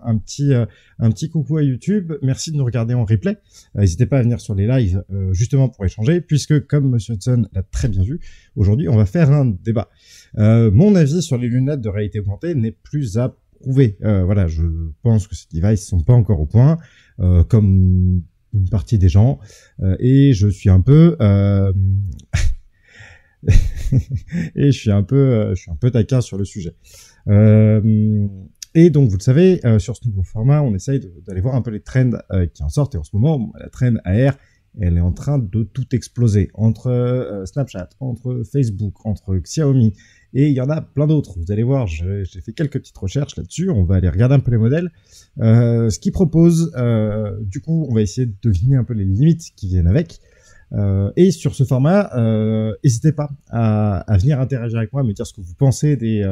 un petit coucou à YouTube. Merci de nous regarder en replay. N'hésitez pas à venir sur les lives justement pour échanger, puisque comme Monsieur Hudson l'a très bien vu, aujourd'hui on va faire un débat. Mon avis sur les lunettes de réalité augmentée n'est plus à prouver. Voilà, je pense que ces devices sont pas encore au point, comme une partie des gens, et je suis un peu et je suis un peu taquin sur le sujet. Et donc, vous le savez, sur ce nouveau format, on essaye d'aller voir un peu les trends qui en sortent. Et en ce moment, la trend AR, elle est en train de tout exploser. Entre Snapchat, entre Facebook, entre Xiaomi, et il y en a plein d'autres. Vous allez voir, j'ai fait quelques petites recherches là-dessus. On va aller regarder un peu les modèles. Ce qu'ils proposent, du coup, on va essayer de deviner un peu les limites qui viennent avec. Et sur ce format, n'hésitez pas à venir interagir avec moi, à me dire ce que vous pensez des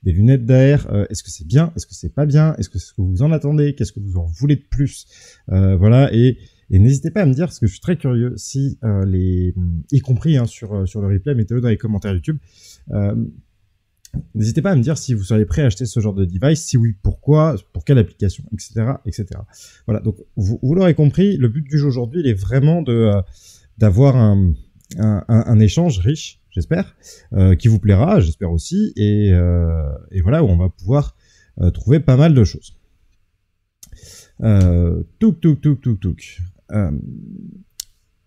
lunettes d'AR. Est-ce que c'est bien? Est-ce que c'est pas bien? Est-ce que c'est ce que vous en attendez? Qu'est-ce que vous en voulez de plus? Voilà, et n'hésitez pas à me dire, parce que je suis très curieux, si y compris sur le replay, mettez-le dans les commentaires YouTube. N'hésitez pas à me dire si vous seriez prêt à acheter ce genre de device, si oui, pourquoi, pour quelle application, etc., etc. Voilà, donc vous l'aurez compris, le but du jeu aujourd'hui, il est vraiment d'avoir un échange riche, j'espère, qui vous plaira, j'espère aussi, et voilà, où on va pouvoir trouver pas mal de choses.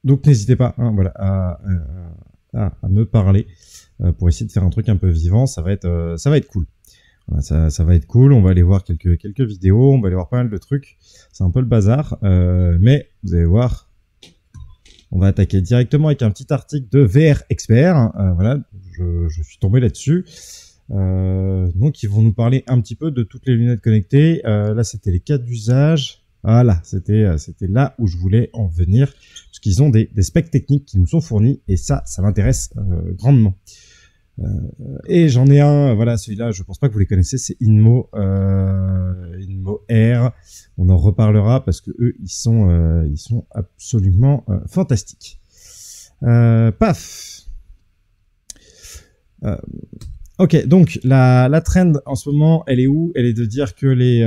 Donc n'hésitez pas, hein, voilà, à me parler pour essayer de faire un truc un peu vivant. Ça va être cool. Voilà, ça va être cool. On va aller voir quelques vidéos, on va aller voir pas mal de trucs. C'est un peu le bazar, mais vous allez voir. On va attaquer directement avec un petit article de VR Expert. Voilà, je suis tombé là-dessus. Donc, ils vont nous parler un petit peu de toutes les lunettes connectées. Là, c'était les cas d'usage. Voilà, c'était là où je voulais en venir. Parce qu'ils ont des specs techniques qui nous sont fournis. Et ça m'intéresse grandement. Et j'en ai un, voilà, celui-là, je pense pas que vous les connaissez, c'est Inmo Air. On en reparlera parce que eux, ils sont absolument fantastiques. Paf. Ok, donc la trend en ce moment, elle est où? Elle est de dire que les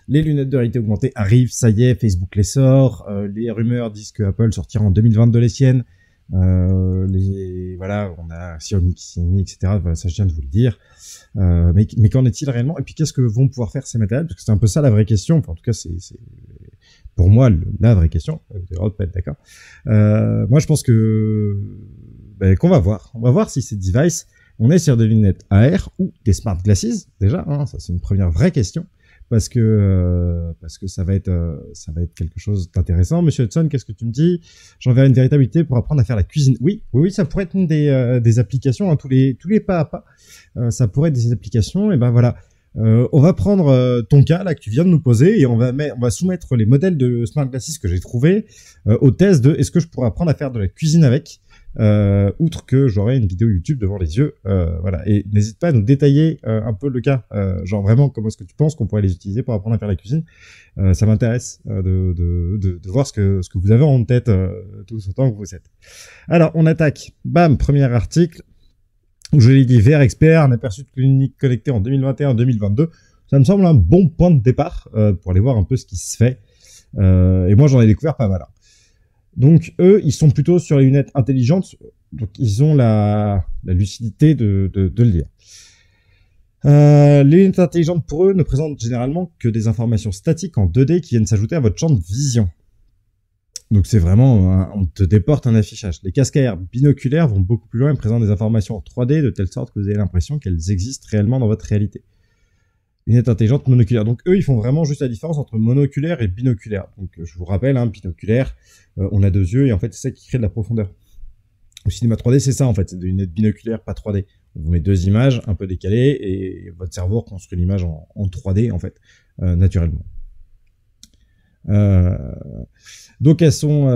lunettes de réalité augmentée arrivent, ça y est, Facebook les sort. Les rumeurs disent que Apple sortira en 2022 les siennes. Voilà, on a Xiaomi, etc. Voilà, ça je viens de vous le dire. Mais qu'en est-il réellement? Et puis qu'est-ce que vont pouvoir faire ces matériels? Parce que c'est un peu ça la vraie question. Enfin, en tout cas, c'est pour moi la vraie question. Vous avez le droit de pas être d'accord. Moi, je pense que qu'on va voir. On va voir si ces devices, on est sur des lunettes AR ou des smart glasses déjà. Hein, ça c'est une première vraie question. Parce que ça va être quelque chose d'intéressant. Monsieur Hudson, qu'est-ce que tu me dis? J'enverrai une véritable utilité pour apprendre à faire la cuisine. Oui, ça pourrait être une des applications, hein, tous les pas à pas. Ça pourrait être des applications. Et ben voilà, on va prendre ton cas là que tu viens de nous poser et on va soumettre les modèles de smart glasses que j'ai trouvés au test de est-ce que je pourrais apprendre à faire de la cuisine avec. Outre que j'aurai une vidéo YouTube devant les yeux, voilà. Et n'hésite pas à nous détailler un peu le cas, genre vraiment comment est-ce que tu penses qu'on pourrait les utiliser pour apprendre à faire la cuisine. Ça m'intéresse de voir ce que vous avez en tête tout ce temps que vous êtes. Alors on attaque, bam, premier article. Je l'ai dit, VR Expert, un aperçu de clinique connectée en 2021-2022. Ça me semble un bon point de départ pour aller voir un peu ce qui se fait. Et moi j'en ai découvert pas mal. Donc eux, ils sont plutôt sur les lunettes intelligentes, donc ils ont la lucidité de le dire. Les lunettes intelligentes pour eux ne présentent généralement que des informations statiques en 2D qui viennent s'ajouter à votre champ de vision. Donc c'est vraiment, on te déporte un affichage. Les casques AR binoculaires vont beaucoup plus loin et présentent des informations en 3D de telle sorte que vous avez l'impression qu'elles existent réellement dans votre réalité. Lunettes intelligentes monoculaires. Donc eux, ils font vraiment juste la différence entre monoculaire et binoculaire. Donc je vous rappelle, hein, binoculaire, on a deux yeux et en fait c'est ça qui crée de la profondeur. Au cinéma 3D, c'est ça en fait, c'est des lunettes binoculaires, pas 3D. On vous met deux images un peu décalées et votre cerveau reconstruit l'image en 3D en fait, naturellement. Donc elles sont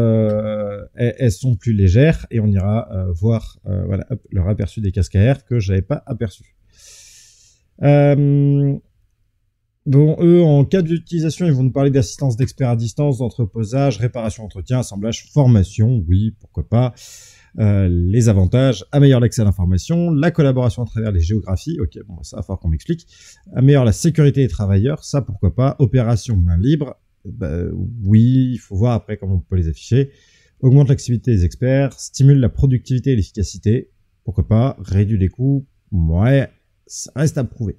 plus légères et on ira voir voilà, hop, leur aperçu des casques AR que j'avais pas aperçu. Bon, eux, en cas d'utilisation, ils vont nous parler d'assistance d'experts à distance, d'entreposage, réparation, entretien, assemblage, formation, oui, pourquoi pas. Les avantages, améliore l'accès à l'information, la collaboration à travers les géographies, ok, bon, ça va falloir qu'on m'explique, améliore la sécurité des travailleurs, ça pourquoi pas, opération main libre, bah, oui, il faut voir après comment on peut les afficher, augmente l'activité des experts, stimule la productivité et l'efficacité, pourquoi pas, réduit les coûts, ouais, ça reste à prouver.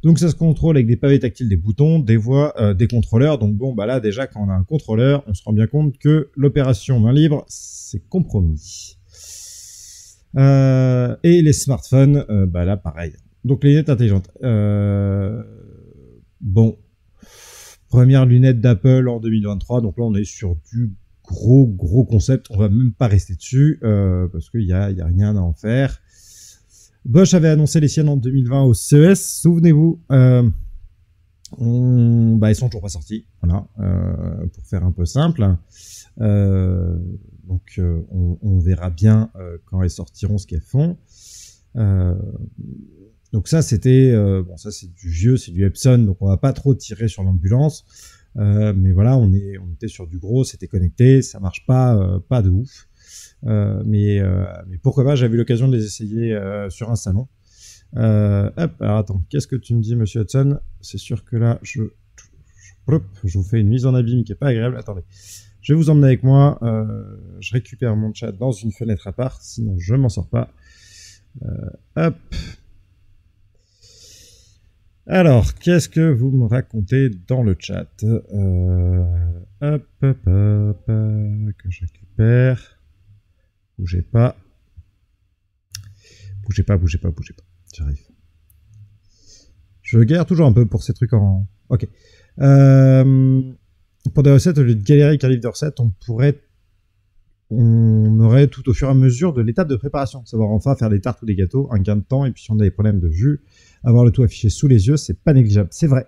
Donc ça se contrôle avec des pavés tactiles, des boutons, des voix, des contrôleurs. Donc bon, bah là déjà quand on a un contrôleur, on se rend bien compte que l'opération main libre, c'est compromis. Et les smartphones, bah là pareil. Donc les lunettes intelligentes. Bon, première lunette d'Apple en 2023. Donc là on est sur du gros concept. On va même pas rester dessus parce qu'il y a rien à en faire. Bosch avait annoncé les siennes en 2020 au CES, souvenez-vous. Ils sont toujours pas sortis, voilà, pour faire un peu simple. Donc on verra bien quand elles sortiront ce qu'elles font. Donc ça c'était, ça c'est du vieux, c'est du Epson, donc on va pas trop tirer sur l'ambulance. Mais voilà, on était sur du gros, c'était connecté, ça marche pas de ouf. Mais pourquoi pas, j'avais eu l'occasion de les essayer sur un salon. Alors attends, qu'est-ce que tu me dis, monsieur Hudson? C'est sûr que là, je vous fais une mise en abîme qui est pas agréable. Attendez, je vais vous emmener avec moi. Je récupère mon chat dans une fenêtre à part, sinon je m'en sors pas. Hop. Alors, qu'est-ce que vous me racontez dans le chat? Hop, que je récupère. Bougez pas. J'arrive. Je galère toujours un peu pour ces trucs en... Ok. Pour des recettes, au lieu de galérer avec un livre de recettes, on aurait tout au fur et à mesure de l'étape de préparation. Savoir enfin faire des tartes ou des gâteaux, un gain de temps, et puis si on a des problèmes de vue, avoir le tout affiché sous les yeux, c'est pas négligeable. C'est vrai.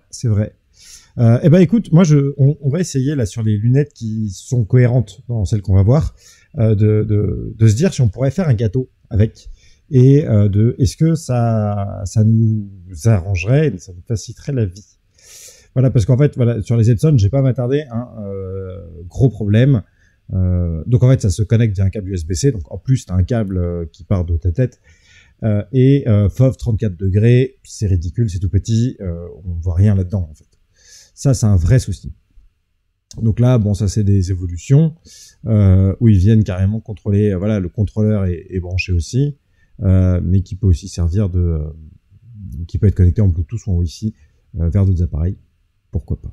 Eh ben écoute, moi on va essayer là sur les lunettes qui sont cohérentes dans celles qu'on va voir, de se dire si on pourrait faire un gâteau avec, et est-ce que ça nous arrangerait, et ça nous faciliterait la vie. Voilà, parce qu'en fait, voilà, sur les Epson, j'ai pas m'attarder, gros problème. Donc en fait, ça se connecte via un câble USB-C, donc en plus t'as un câble qui part de ta tête. Et FOV 34 degrés, c'est ridicule, c'est tout petit, on voit rien là-dedans en fait. Ça, c'est un vrai souci. Donc là, bon, ça c'est des évolutions où ils viennent carrément contrôler. Voilà, le contrôleur est branché aussi, mais qui peut aussi servir qui peut être connecté en Bluetooth ou en Wi-Fi vers d'autres appareils. Pourquoi pas.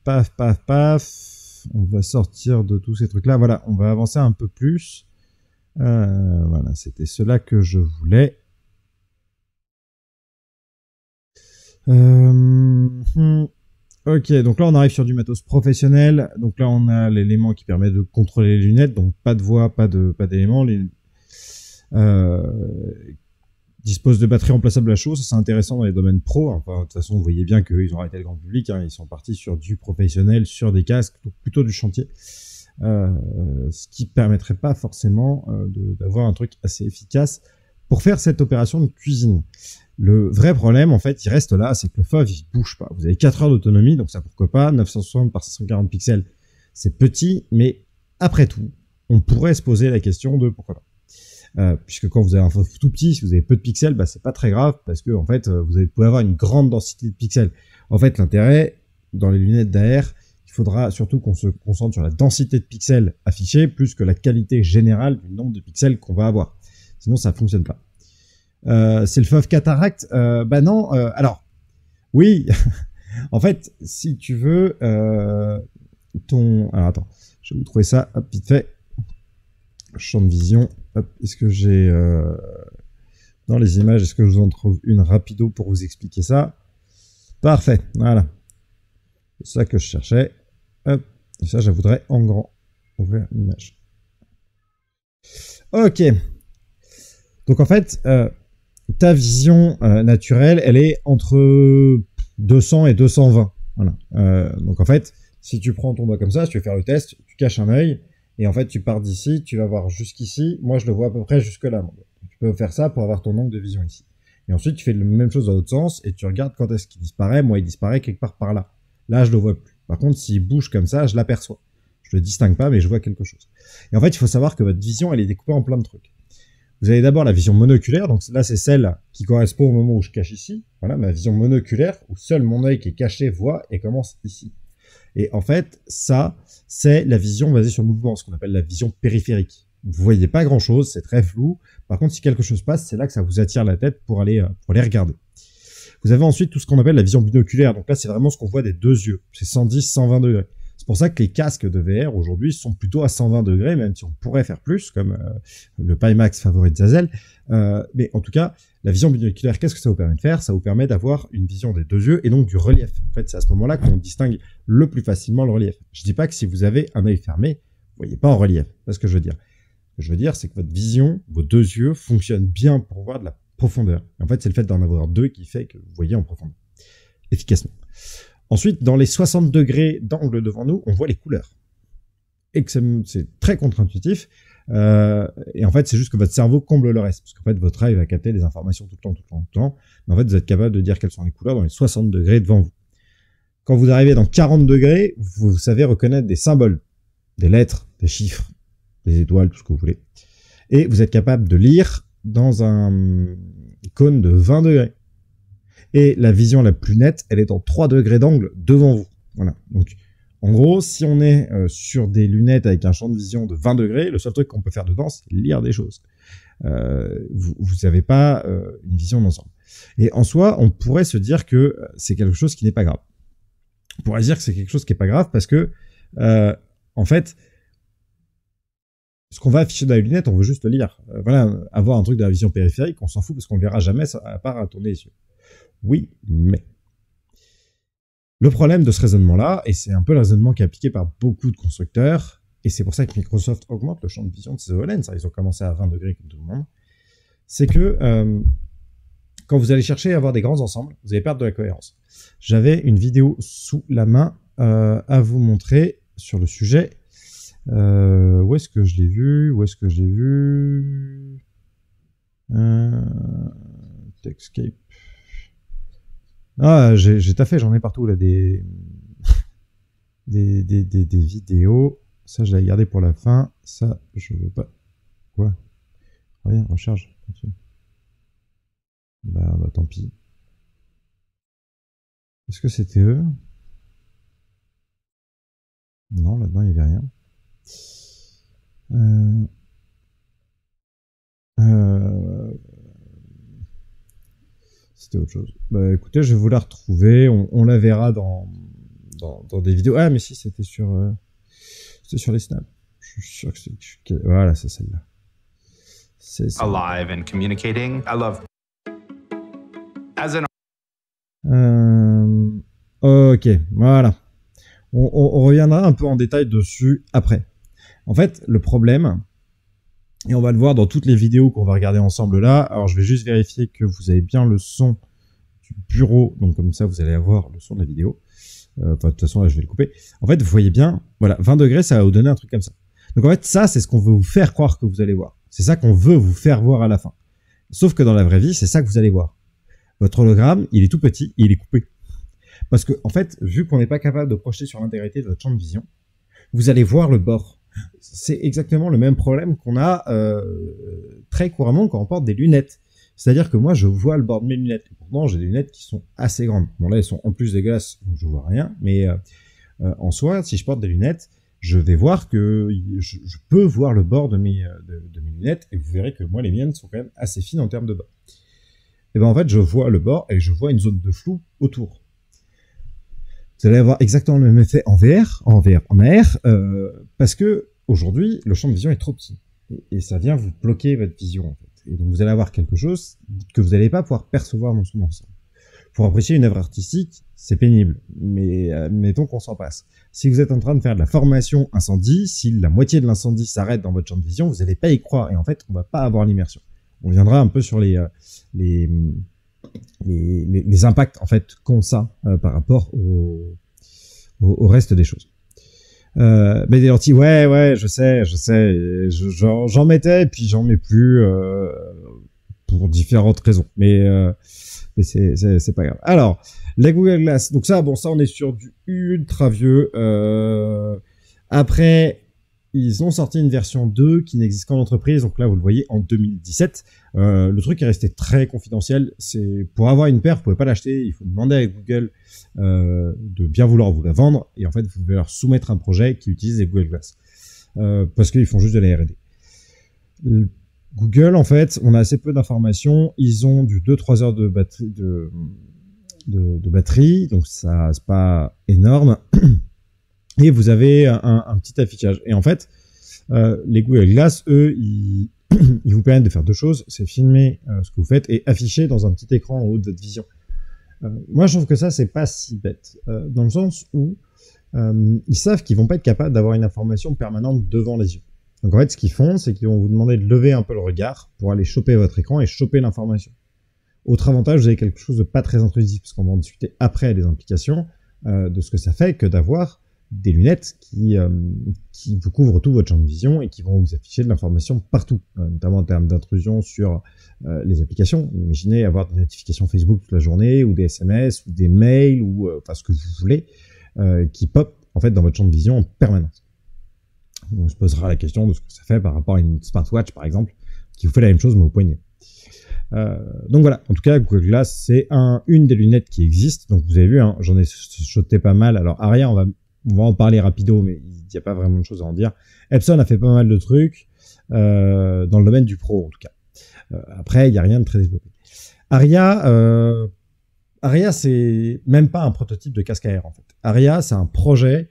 Paf. On va sortir de tous ces trucs-là. Voilà, on va avancer un peu plus. Voilà, c'était cela que je voulais. Ok, donc là on arrive sur du matos professionnel. Donc là on a l'élément qui permet de contrôler les lunettes, donc pas de voix, pas d'éléments. Dispose de batteries remplaçables à chaud, ça c'est intéressant dans les domaines pro. Enfin, de toute façon, vous voyez bien qu'ils ont arrêté le grand public, ils sont partis sur du professionnel, sur des casques, donc plutôt du chantier. Ce qui permettrait pas forcément d'avoir un truc assez efficace pour faire cette opération de cuisine. Le vrai problème, en fait, il reste là, c'est que le FOV, il bouge pas. Vous avez 4 heures d'autonomie, donc ça pourquoi pas, 960 par 640 pixels, c'est petit, mais après tout, on pourrait se poser la question de pourquoi pas. Puisque quand vous avez un FOV tout petit, si vous avez peu de pixels, bah c'est pas très grave, parce que en fait, vous pouvez avoir une grande densité de pixels. En fait, l'intérêt, dans les lunettes d'AR, il faudra surtout qu'on se concentre sur la densité de pixels affichés, plus que la qualité générale du nombre de pixels qu'on va avoir. Sinon, ça fonctionne pas. C'est le FOV cataracte, bah non, alors oui. En fait, si tu veux alors attends, je vais vous trouver ça, hop, vite fait. Champ de vision, hop, est-ce que j'ai dans les images, est-ce que je vous en trouve une rapido pour vous expliquer ça? Parfait, voilà, c'est ça que je cherchais. Hop, et ça je voudrais en grand ouvrir l'image. Ok, donc en fait ta vision naturelle, elle est entre 200 et 220. Voilà. Donc en fait, si tu prends ton doigt comme ça, si tu veux faire le test, tu caches un œil, et en fait tu pars d'ici, tu vas voir jusqu'ici, moi je le vois à peu près jusque là. Tu peux faire ça pour avoir ton angle de vision ici. Et ensuite tu fais la même chose dans l'autre sens, et tu regardes quand est-ce qu'il disparaît. Moi il disparaît quelque part par là. Là je le vois plus. Par contre s'il bouge comme ça, je l'aperçois. Je le distingue pas, mais je vois quelque chose. Et en fait, il faut savoir que votre vision, elle est découpée en plein de trucs. Vous avez d'abord la vision monoculaire, donc là, c'est celle qui correspond au moment où je cache ici. Voilà, ma vision monoculaire, où seul mon œil qui est caché voit et commence ici. Et en fait, ça, c'est la vision basée sur le mouvement, ce qu'on appelle la vision périphérique. Vous voyez pas grand-chose, c'est très flou. Par contre, si quelque chose passe, c'est là que ça vous attire la tête pour aller regarder. Vous avez ensuite tout ce qu'on appelle la vision binoculaire. Donc là, c'est vraiment ce qu'on voit des deux yeux. C'est 110, 120 degrés. C'est pour ça que les casques de VR aujourd'hui sont plutôt à 120 degrés, même si on pourrait faire plus, comme le Pimax favori de Zazel. Mais en tout cas, la vision binoculaire, qu'est-ce que ça vous permet de faire? Ça vous permet d'avoir une vision des deux yeux et donc du relief. En fait, c'est à ce moment-là qu'on distingue le plus facilement le relief. Je dis pas que si vous avez un œil fermé, vous voyez pas en relief. C'est ce que je veux dire. Ce que je veux dire, c'est que votre vision, vos deux yeux, fonctionnent bien pour voir de la profondeur. Et en fait, c'est le fait d'en avoir deux qui fait que vous voyez en profondeur, efficacement. Ensuite, dans les 60 degrés d'angle devant nous, on voit les couleurs. Et que c'est très contre-intuitif. Et en fait, c'est juste que votre cerveau comble le reste. Parce qu'en fait, votre œil va capter les informations tout le temps. Mais en fait, vous êtes capable de dire quelles sont les couleurs dans les 60 degrés devant vous. Quand vous arrivez dans 40 degrés, vous savez reconnaître des symboles, des lettres, des chiffres, des étoiles, tout ce que vous voulez. Et vous êtes capable de lire dans un cône de 20 degrés. Et la vision la plus nette, elle est dans 3 degrés d'angle devant vous. Voilà. Donc, en gros, si on est sur des lunettes avec un champ de vision de 20 degrés, le seul truc qu'on peut faire dedans, c'est lire des choses. Vous n'avez pas une vision d'ensemble. Et en soi, on pourrait se dire que c'est quelque chose qui n'est pas grave. On pourrait dire que c'est quelque chose qui n'est pas grave parce que, en fait, ce qu'on va afficher dans la lunette, on veut juste le lire. Voilà, avoir un truc de la vision périphérique, on s'en fout parce qu'on ne verra jamais à part à tourner les yeux. Oui, mais le problème de ce raisonnement-là, et c'est un peu le raisonnement qui est appliqué par beaucoup de constructeurs, et c'est pour ça que Microsoft augmente le champ de vision de ses HoloLens, ils ont commencé à 20 degrés comme tout le monde, c'est que quand vous allez chercher à avoir des grands ensembles, vous allez perdre de la cohérence. J'avais une vidéo sous la main à vous montrer sur le sujet. Où est-ce que je l'ai vu Techscape. Ah, j'ai taffé, j'en ai partout là des vidéos. Ça, je l'ai gardé pour la fin. Ça, je veux pas. Quoi? Rien, recharge. Bah, tant pis. Est-ce que c'était eux? Non, là-dedans, il n'y avait rien. C'était autre chose. Bah écoutez, je vais vous la retrouver. On la verra dans des vidéos. Ah mais si, c'était sur les snaps. Je suis sûr que c'est... Voilà, c'est celle-là. C'est celle-là. Alive and communicating. I love. As an. Ok, voilà. On reviendra un peu en détail dessus après. En fait, le problème, et on va le voir dans toutes les vidéos qu'on va regarder ensemble là. Alors, je vais juste vérifier que vous avez bien le son du bureau. Donc, comme ça, vous allez avoir le son de la vidéo. Enfin, de toute façon, là, je vais le couper. En fait, vous voyez bien, voilà, 20 degrés, ça va vous donner un truc comme ça. Donc, en fait, ça, c'est ce qu'on veut vous faire croire que vous allez voir. C'est ça qu'on veut vous faire voir à la fin. Sauf que dans la vraie vie, c'est ça que vous allez voir. Votre hologramme, il est tout petit et il est coupé. Parce que, en fait, vu qu'on n'est pas capable de projeter sur l'intégrité de votre champ de vision, vous allez voir le bord. C'est exactement le même problème qu'on a très couramment quand on porte des lunettes. C'est-à-dire que moi, je vois le bord de mes lunettes. Et pourtant, j'ai des lunettes qui sont assez grandes. Bon, là, elles sont en plus dégueulasses, donc je vois rien. Mais en soi, si je porte des lunettes, je vais voir que je peux voir le bord de mes lunettes. Et vous verrez que moi, les miennes sont quand même assez fines en termes de bord. Et ben en fait, je vois le bord et je vois une zone de flou autour. Vous allez avoir exactement le même effet en VR, en AR, parce que aujourd'hui, le champ de vision est trop petit. Et ça vient vous bloquer votre vision, en fait. Et donc, vous allez avoir quelque chose que vous n'allez pas pouvoir percevoir dans son ensemble. Pour apprécier une œuvre artistique, c'est pénible. Mais mettons qu'on s'en passe. Si vous êtes en train de faire de la formation incendie, si la moitié de l'incendie s'arrête dans votre champ de vision, vous n'allez pas y croire. Et en fait, on va pas avoir l'immersion. On viendra un peu sur les impacts en fait qu'ont ça par rapport au reste des choses. Mais des lentilles, ouais, je sais, j'en mettais et puis j'en mets plus pour différentes raisons. Mais c'est pas grave. Alors, la Google Glass, donc ça, on est sur du ultra vieux. Après, ils ont sorti une version 2 qui n'existe qu'en entreprise, donc là vous le voyez en 2017. Le truc est resté très confidentiel. C'est pour avoir une paire, vous pouvez pas l'acheter. Il faut demander à Google de bien vouloir vous la vendre, et en fait vous devez leur soumettre un projet qui utilise les Google Glass parce qu'ils font juste de la R&D. Google, en fait, on a assez peu d'informations. Ils ont du 2-3 heures de batterie, de batterie, donc ça c'est pas énorme. Et vous avez un petit affichage. Et en fait, les Google Glass, eux, ils vous permettent de faire deux choses. C'est filmer ce que vous faites et afficher dans un petit écran en haut de votre vision. Moi, je trouve que ça, c'est pas si bête. Dans le sens où ils savent qu'ils vont pas être capables d'avoir une information permanente devant les yeux. Donc en fait, ce qu'ils font, c'est qu'ils vont vous demander de lever un peu le regard pour aller choper votre écran et choper l'information. Autre avantage, vous avez quelque chose de pas très intrusif, parce qu'on va en discuter après les implications de ce que ça fait que d'avoir des lunettes qui vous couvrent tout votre champ de vision et qui vont vous afficher de l'information partout, notamment en termes d'intrusion sur les applications. Imaginez avoir des notifications Facebook toute la journée, ou des SMS, ou des mails, ou enfin ce que vous voulez, qui pop en fait dans votre champ de vision en permanence. On se posera la question de ce que ça fait par rapport à une smartwatch, par exemple, qui vous fait la même chose mais au poignet. Donc voilà, en tout cas, Google Glass, c'est une des lunettes qui existe. Donc vous avez vu, hein, j'en ai shoté pas mal. Alors Aria, on va en parler rapido, mais il n'y a pas vraiment de choses à en dire. Epson a fait pas mal de trucs dans le domaine du pro, en tout cas. Après, il n'y a rien de très développé. Aria, c'est même pas un prototype de casque à air, en fait. Aria, c'est un projet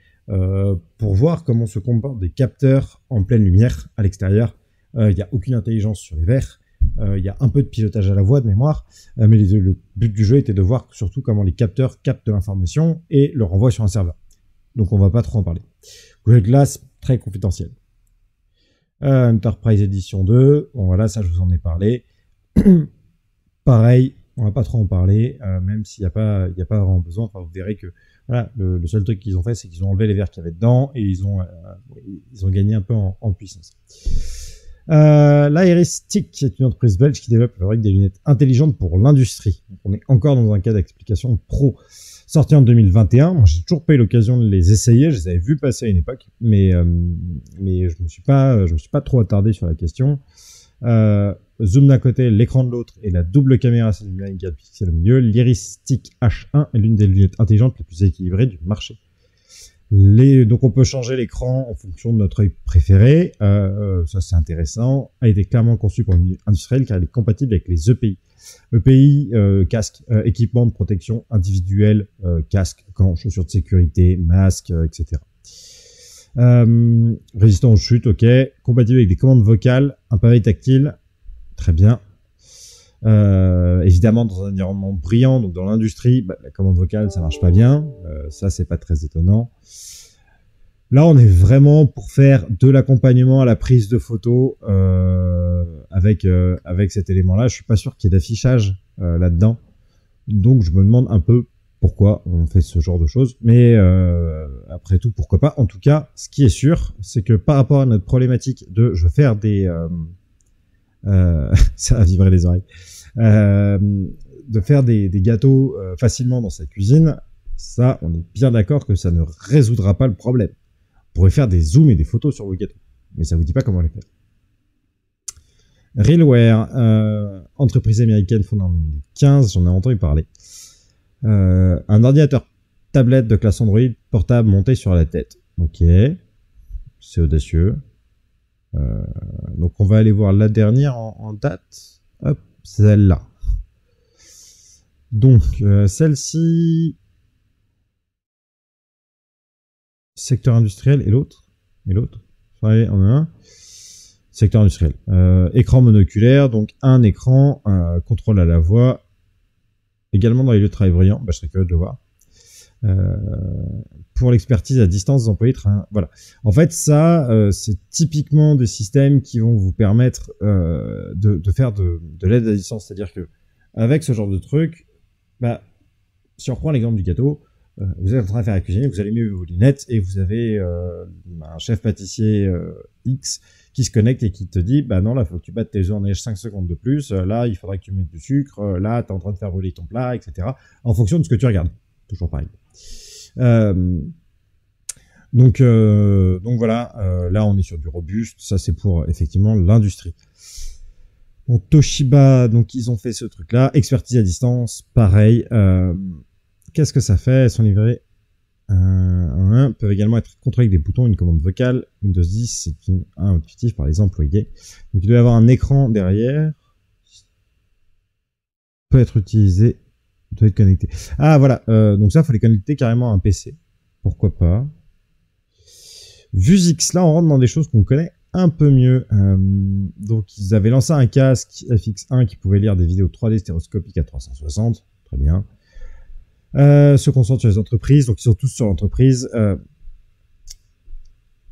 pour voir comment se comportent des capteurs en pleine lumière à l'extérieur. Il n'y a aucune intelligence sur les verres. Il y a un peu de pilotage à la voix de mémoire, mais le but du jeu était de voir surtout comment les capteurs captent l'information et le renvoient sur un serveur. Donc on va pas trop en parler. Google Glass, très confidentiel. Enterprise Edition 2, bon voilà, ça je vous en ai parlé. Pareil, on va pas trop en parler, même s'il n'y a pas vraiment besoin. Enfin, vous verrez que voilà, le seul truc qu'ils ont fait, c'est qu'ils ont enlevé les verres qu'il y avait dedans et ils ont gagné un peu en puissance. L'Iris-Stick est une entreprise belge qui développe des lunettes intelligentes pour l'industrie. Donc, on est encore dans un cas d'explication pro, sorti en 2021. Moi, j'ai toujours pas eu l'occasion de les essayer. Je les avais vus passer à une époque, mais je me suis pas trop attardé sur la question. Zoom d'un côté, l'écran de l'autre et la double caméra 7,4 pixels au milieu. L'Iris-Stick H1 est l'une des lunettes intelligentes les plus équilibrées du marché. Donc on peut changer l'écran en fonction de notre œil préféré, ça c'est intéressant, a été clairement conçu pour le milieu industriel car elle est compatible avec les EPI. EPI, casque, équipement de protection individuelle, casque, gants, chaussures de sécurité, masque, etc. Résistant aux chutes, ok. Compatible avec des commandes vocales, un pavé tactile, très bien. Évidemment dans un environnement brillant, donc dans l'industrie, la commande vocale ça marche pas bien, ça c'est pas très étonnant. Là on est vraiment pour faire de l'accompagnement à la prise de photos avec cet élément là. Je suis pas sûr qu'il y ait d'affichage là-dedans, donc je me demande un peu pourquoi on fait ce genre de choses, mais après tout pourquoi pas. En tout cas ce qui est sûr, c'est que par rapport à notre problématique de je veux faire des ça va vibrer les oreilles, de faire des gâteaux facilement dans sa cuisine, ça on est bien d'accord que ça ne résoudra pas le problème. Vous pourrez faire des zooms et des photos sur vos gâteaux, mais ça vous dit pas comment les faire. Realware, entreprise américaine fondée en 2015, j'en ai entendu parler. Un ordinateur tablette de classe Android portable monté sur la tête. Ok, c'est audacieux. Donc on va aller voir la dernière en date. Hop, celle-là. Donc celle-ci, secteur industriel et l'autre. Allez, on a un. Secteur industriel. Écran monoculaire, donc un écran, contrôle à la voix. Également dans les lieux de travail brillants, je serais curieux de le voir. Pour l'expertise à distance des employés, voilà. En fait, ça, c'est typiquement des systèmes qui vont vous permettre de faire de l'aide à distance. C'est-à-dire que avec ce genre de truc, si on reprend l'exemple du gâteau, vous êtes en train de faire la cuisine, vous allumez vos lunettes et vous avez un chef pâtissier X qui se connecte et qui te dit non, là, il faut que tu battes tes œufs en neige 5 secondes de plus, là, il faudrait que tu mettes du sucre, là, tu es en train de faire brûler ton plat, etc. En fonction de ce que tu regardes. Toujours pareil. Donc voilà, là on est sur du robuste, ça c'est pour effectivement l'industrie. Bon, Toshiba, donc ils ont fait ce truc-là, expertise à distance, pareil. Qu'est-ce que ça fait? Elles sont livrées. Peuvent également être contrôlées avec des boutons, une commande vocale. Windows 10, c'est intuitif par les employés. Donc il doit y avoir un écran derrière. Peut être utilisé, doit être connecté. Ah voilà, donc ça, faut les connecter carrément à un PC. Pourquoi pas? Vuzix, là on rentre dans des choses qu'on connaît un peu mieux. Donc ils avaient lancé un casque FX1 qui pouvait lire des vidéos 3D stéréoscopiques à 360. Très bien. Se concentre sur les entreprises, donc ils sont tous sur l'entreprise.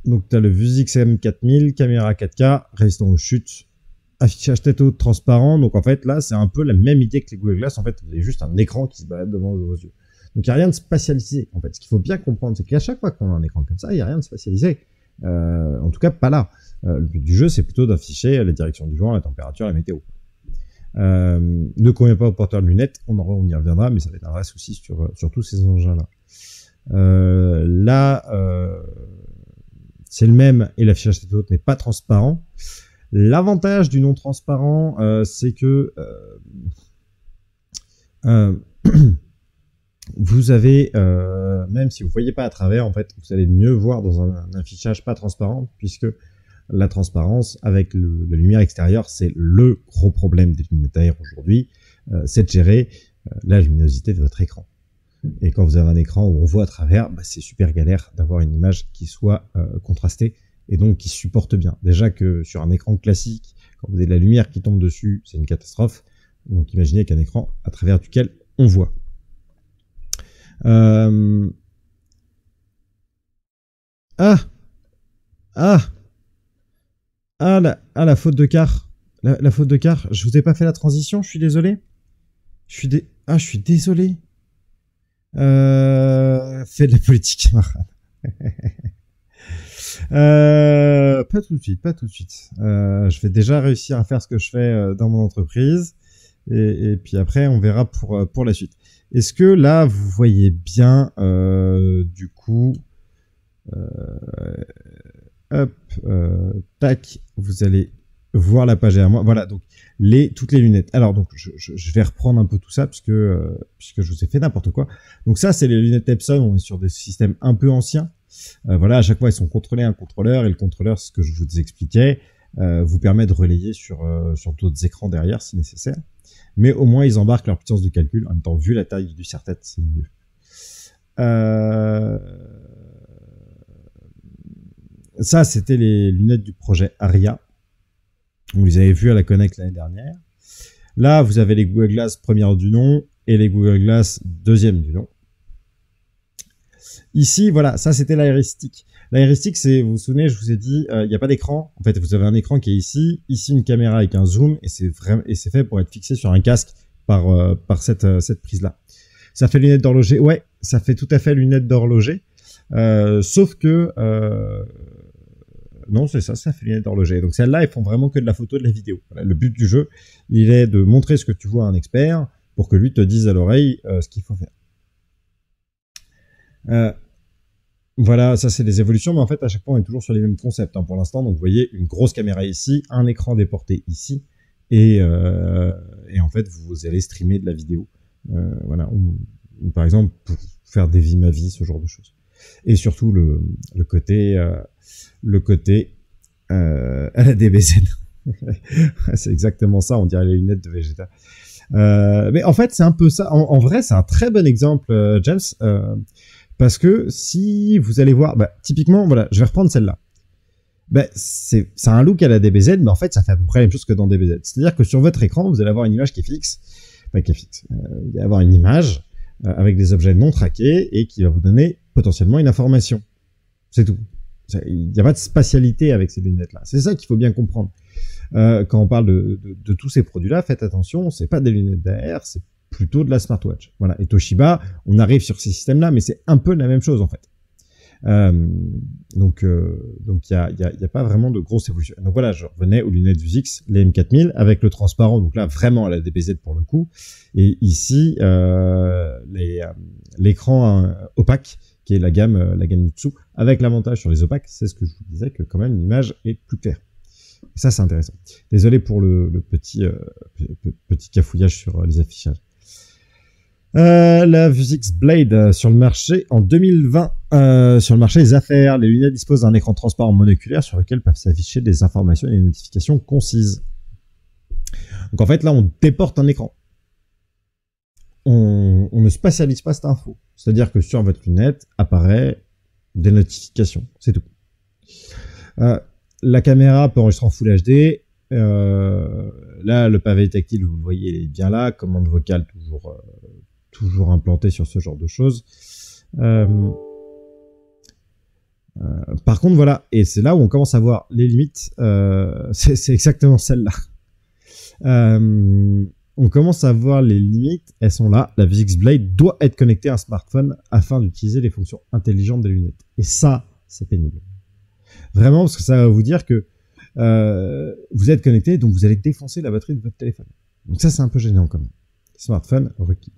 Donc tu as le Vuzix M4000, caméra 4K, résistant aux chutes, affichage tête haute transparent. Donc en fait là c'est un peu la même idée que les Google Glass. En fait vous avez juste un écran qui se balade devant vos yeux. Donc il n'y a rien de spatialisé. En fait, ce qu'il faut bien comprendre, c'est qu'à chaque fois qu'on a un écran comme ça, il n'y a rien de spatialisé. En tout cas pas là. Le but du jeu c'est plutôt d'afficher la direction du vent, la température, la météo. Ne convient pas au porteur de lunettes, on y reviendra, mais ça va être un vrai souci sur tous ces engins-là. C'est le même et l'affichage tête haute n'est pas transparent. L'avantage du non transparent, c'est que vous avez, même si vous voyez pas à travers, en fait, vous allez mieux voir dans un affichage pas transparent, puisque la transparence avec la lumière extérieure, c'est le gros problème des lunettes AR aujourd'hui, c'est de gérer la luminosité de votre écran. Et quand vous avez un écran où on voit à travers, bah, c'est super galère d'avoir une image qui soit contrastée et donc qui supporte bien. Déjà que sur un écran classique, quand vous avez de la lumière qui tombe dessus, c'est une catastrophe. Donc imaginez qu'un écran à travers duquel on voit. La faute de quart. La faute de quart. Je vous ai pas fait la transition, je suis désolé. Je suis désolé. Fais de la politique, camarade. Pas tout de suite. Je vais déjà réussir à faire ce que je fais dans mon entreprise. Et puis après, on verra pour la suite. Est-ce que là, vous voyez bien, du coup... tac, vous allez voir la page derrière moi. Voilà, donc toutes les lunettes. Alors donc je vais reprendre un peu tout ça puisque je vous ai fait n'importe quoi. Donc ça c'est les lunettes Epson. On est sur des systèmes un peu anciens. Voilà, à chaque fois ils sont contrôlés un contrôleur et le contrôleur, c'est ce que je vous expliquais, vous permet de relayer sur d'autres écrans derrière si nécessaire. Mais au moins ils embarquent leur puissance de calcul. En même temps, vu la taille du serre-tête, c'est mieux. Ça, c'était les lunettes du projet Aria. Vous les avez vues à la Connect l'année dernière. Là, vous avez les Google Glass première du nom et les Google Glass deuxième du nom. Ici, voilà, ça c'était l'aéristique. L'aéristique, c'est, vous vous souvenez, je vous ai dit, il n'y a pas d'écran. En fait, vous avez un écran qui est ici une caméra avec un zoom, et c'est fait pour être fixé sur un casque par cette prise-là. Ça fait lunettes d'horloger. Ouais, ça fait tout à fait lunettes d'horloger. Sauf que non, c'est ça fait lunettes d'horloger. Donc celles-là, elles font vraiment que de la photo, de la vidéo. Voilà, le but du jeu, il est de montrer ce que tu vois à un expert pour que lui te dise à l'oreille ce qu'il faut faire. Voilà, ça c'est des évolutions, mais en fait à chaque fois on est toujours sur les mêmes concepts pour l'instant. Donc vous voyez une grosse caméra ici, un écran déporté ici, et en fait vous allez streamer de la vidéo. Voilà, par exemple pour faire des vies ma vie, ce genre de choses. Et surtout le côté à la DBZ. C'est exactement ça, on dirait les lunettes de Vegeta. Mais en fait c'est un peu ça. En vrai c'est un très bon exemple, James. Parce que si vous allez voir, typiquement, voilà, je vais reprendre celle-là. C'est un look à la DBZ, mais en fait, ça fait à peu près la même chose que dans DBZ. C'est-à-dire que sur votre écran, vous allez avoir une image qui est fixe. Vous allez avoir une image avec des objets non traqués et qui va vous donner potentiellement une information. C'est tout. Il n'y a pas de spatialité avec ces lunettes-là. C'est ça qu'il faut bien comprendre. Quand on parle de tous ces produits-là, faites attention, c'est pas des lunettes d'AR, c'est plutôt de la smartwatch. Voilà. Et Toshiba, on arrive sur ces systèmes-là, mais c'est un peu la même chose en fait. Donc il y a pas vraiment de grosse évolution. Donc voilà, je revenais aux lunettes Vuzix, les M4000 avec le transparent. Donc là vraiment à la DBZ pour le coup. Et ici l'écran opaque qui est la gamme du dessous, avec l'avantage sur les opaques, c'est ce que je vous disais, que quand même l'image est plus claire. Et ça, c'est intéressant. Désolé pour le petit cafouillage sur les affichages. La Vuzix Blade sur le marché en 2020. Sur le marché des affaires, les lunettes disposent d'un écran transparent monoculaire sur lequel peuvent s'afficher des informations et des notifications concises. Donc en fait, là, on déporte un écran. On ne spatialise pas cette info. C'est-à-dire que sur votre lunette apparaît des notifications. C'est tout. La caméra peut enregistrer en Full HD. Là, le pavé tactile, vous le voyez, il est bien là. Commande vocale, toujours implanté sur ce genre de choses. Par contre, voilà. Et c'est là où on commence à voir les limites. C'est exactement celle-là. On commence à voir les limites, elles sont là. La Vuzix Blade doit être connectée à un smartphone afin d'utiliser les fonctions intelligentes des lunettes. Et ça, c'est pénible. Vraiment, parce que ça va vous dire que vous êtes connecté, donc vous allez défoncer la batterie de votre téléphone. Donc ça, c'est un peu gênant quand même. Smartphone requis.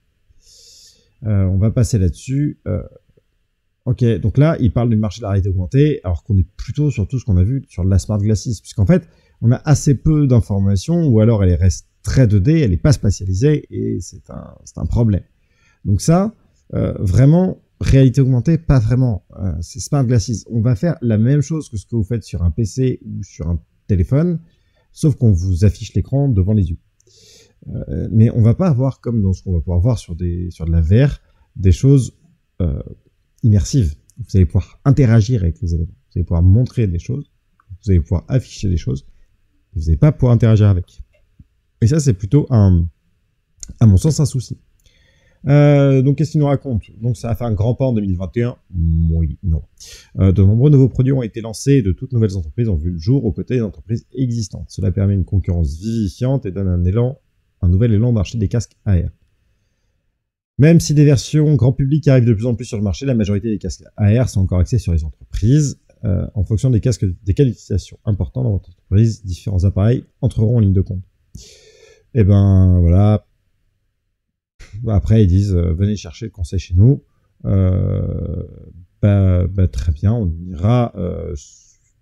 On va passer là-dessus. Ok, donc là, il parle du marché de la réalité augmentée, alors qu'on est plutôt sur tout ce qu'on a vu sur la Smart Glasses, puisqu'en fait, on a assez peu d'informations, ou alors elle reste très 2D, elle n'est pas spatialisée, et c'est un problème. Donc ça, vraiment, réalité augmentée, pas vraiment. C'est Smart Glasses. On va faire la même chose que ce que vous faites sur un PC ou sur un téléphone, sauf qu'on vous affiche l'écran devant les yeux. Mais on va pas avoir, comme dans ce qu'on va pouvoir voir sur de la VR, des choses immersives. Vous allez pouvoir interagir avec les éléments. Vous allez pouvoir montrer des choses. Vous allez pouvoir afficher des choses. Vous n'allez pas pouvoir interagir avec. Et ça, c'est plutôt, à mon sens, un souci. Donc, qu'est-ce qu'il nous raconte? Donc, ça a fait un grand pas en 2021. Oui, non. De nombreux nouveaux produits ont été lancés et de toutes nouvelles entreprises ont vu le jour aux côtés d'entreprises existantes. Cela permet une concurrence vivifiante et donne un nouvel élan au marché des casques AR. Même si des versions grand public arrivent de plus en plus sur le marché, la majorité des casques AR sont encore axés sur les entreprises. En fonction des cas d'utilisation importants dans votre entreprise, différents appareils entreront en ligne de compte. Et ben voilà. Après, ils disent venez chercher le conseil chez nous. Très bien, on ira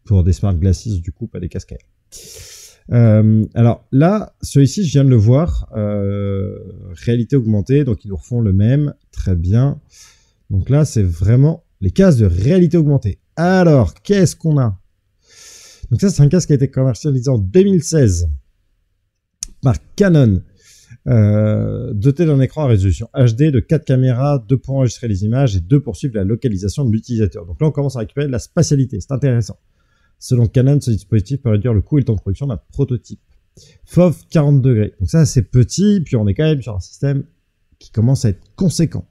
pour des Smart Glasses, du coup, pas des casques AR. Alors là, celui-ci, je viens de le voir. Réalité augmentée, donc ils nous refont le même. Très bien. Donc là, c'est vraiment les casques de réalité augmentée. Alors, qu'est-ce qu'on a? Donc ça, c'est un casque qui a été commercialisé en 2016 par Canon, doté d'un écran à résolution HD, de 4 caméras, 2 pour enregistrer les images et 2 pour suivre la localisation de l'utilisateur. Donc là, on commence à récupérer de la spatialité. C'est intéressant. Selon Canon, ce dispositif peut réduire le coût et le temps de production d'un prototype. FOV 40 degrés. Donc ça, c'est petit, puis on est quand même sur un système qui commence à être conséquent.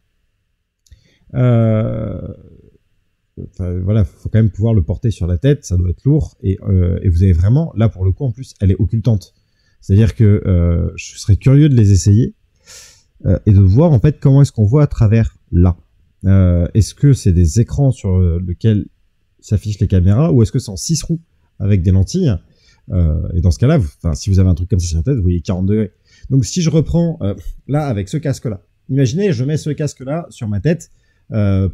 Voilà, faut quand même pouvoir le porter sur la tête, ça doit être lourd, et vous avez vraiment, là pour le coup en plus, elle est occultante. C'est-à-dire que je serais curieux de les essayer et de voir en fait comment est-ce qu'on voit à travers là. Est-ce que c'est des écrans sur lesquels s'affichent les caméras, ou est-ce que c'est en 6 roues avec des lentilles? Et dans ce cas-là, si vous avez un truc comme ça sur la tête, vous voyez 40 degrés. Donc si je reprends là avec ce casque-là, imaginez, je mets ce casque-là sur ma tête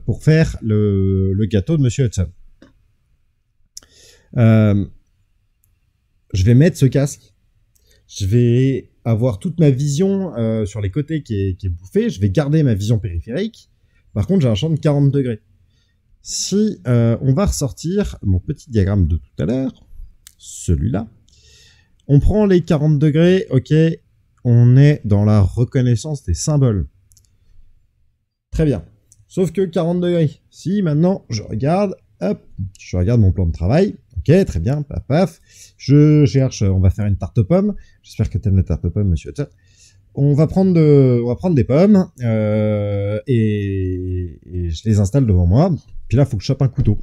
pour faire le gâteau de Monsieur Hudson. Je vais mettre ce casque. Je vais avoir toute ma vision sur les côtés qui est bouffée. Je vais garder ma vision périphérique. Par contre, j'ai un champ de 40 degrés. Si on va ressortir mon petit diagramme de tout à l'heure, celui-là, on prend les 40 degrés, ok, on est dans la reconnaissance des symboles. Très bien. Sauf que 40 degrés. Si maintenant je regarde, hop, je regarde mon plan de travail. Ok, très bien, paf, paf. Je cherche, on va faire une tarte aux pommes. J'espère que t'aimes la tarte aux pommes, monsieur Hudson. On va prendre des pommes et je les installe devant moi. Puis là, il faut que je chope un couteau.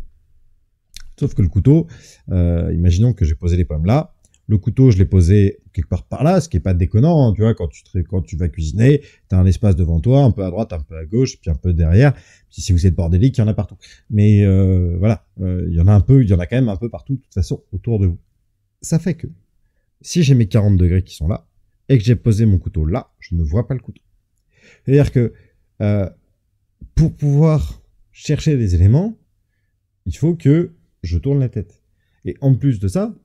Sauf que le couteau, imaginons que j'ai posé les pommes là. Le couteau, je l'ai posé quelque part par là, ce qui est pas déconnant, hein, tu vois, quand tu vas cuisiner, t'as un espace devant toi, un peu à droite, un peu à gauche, puis un peu derrière. Puis si vous êtes bordélique, il y en a partout. Mais voilà, il y en a quand même un peu partout, de toute façon, autour de vous. Ça fait que, si j'ai mes 40 degrés qui sont là, et que j'ai posé mon couteau là, je ne vois pas le couteau. C'est-à-dire que, pour pouvoir chercher des éléments, il faut que je tourne la tête. Et en plus de ça,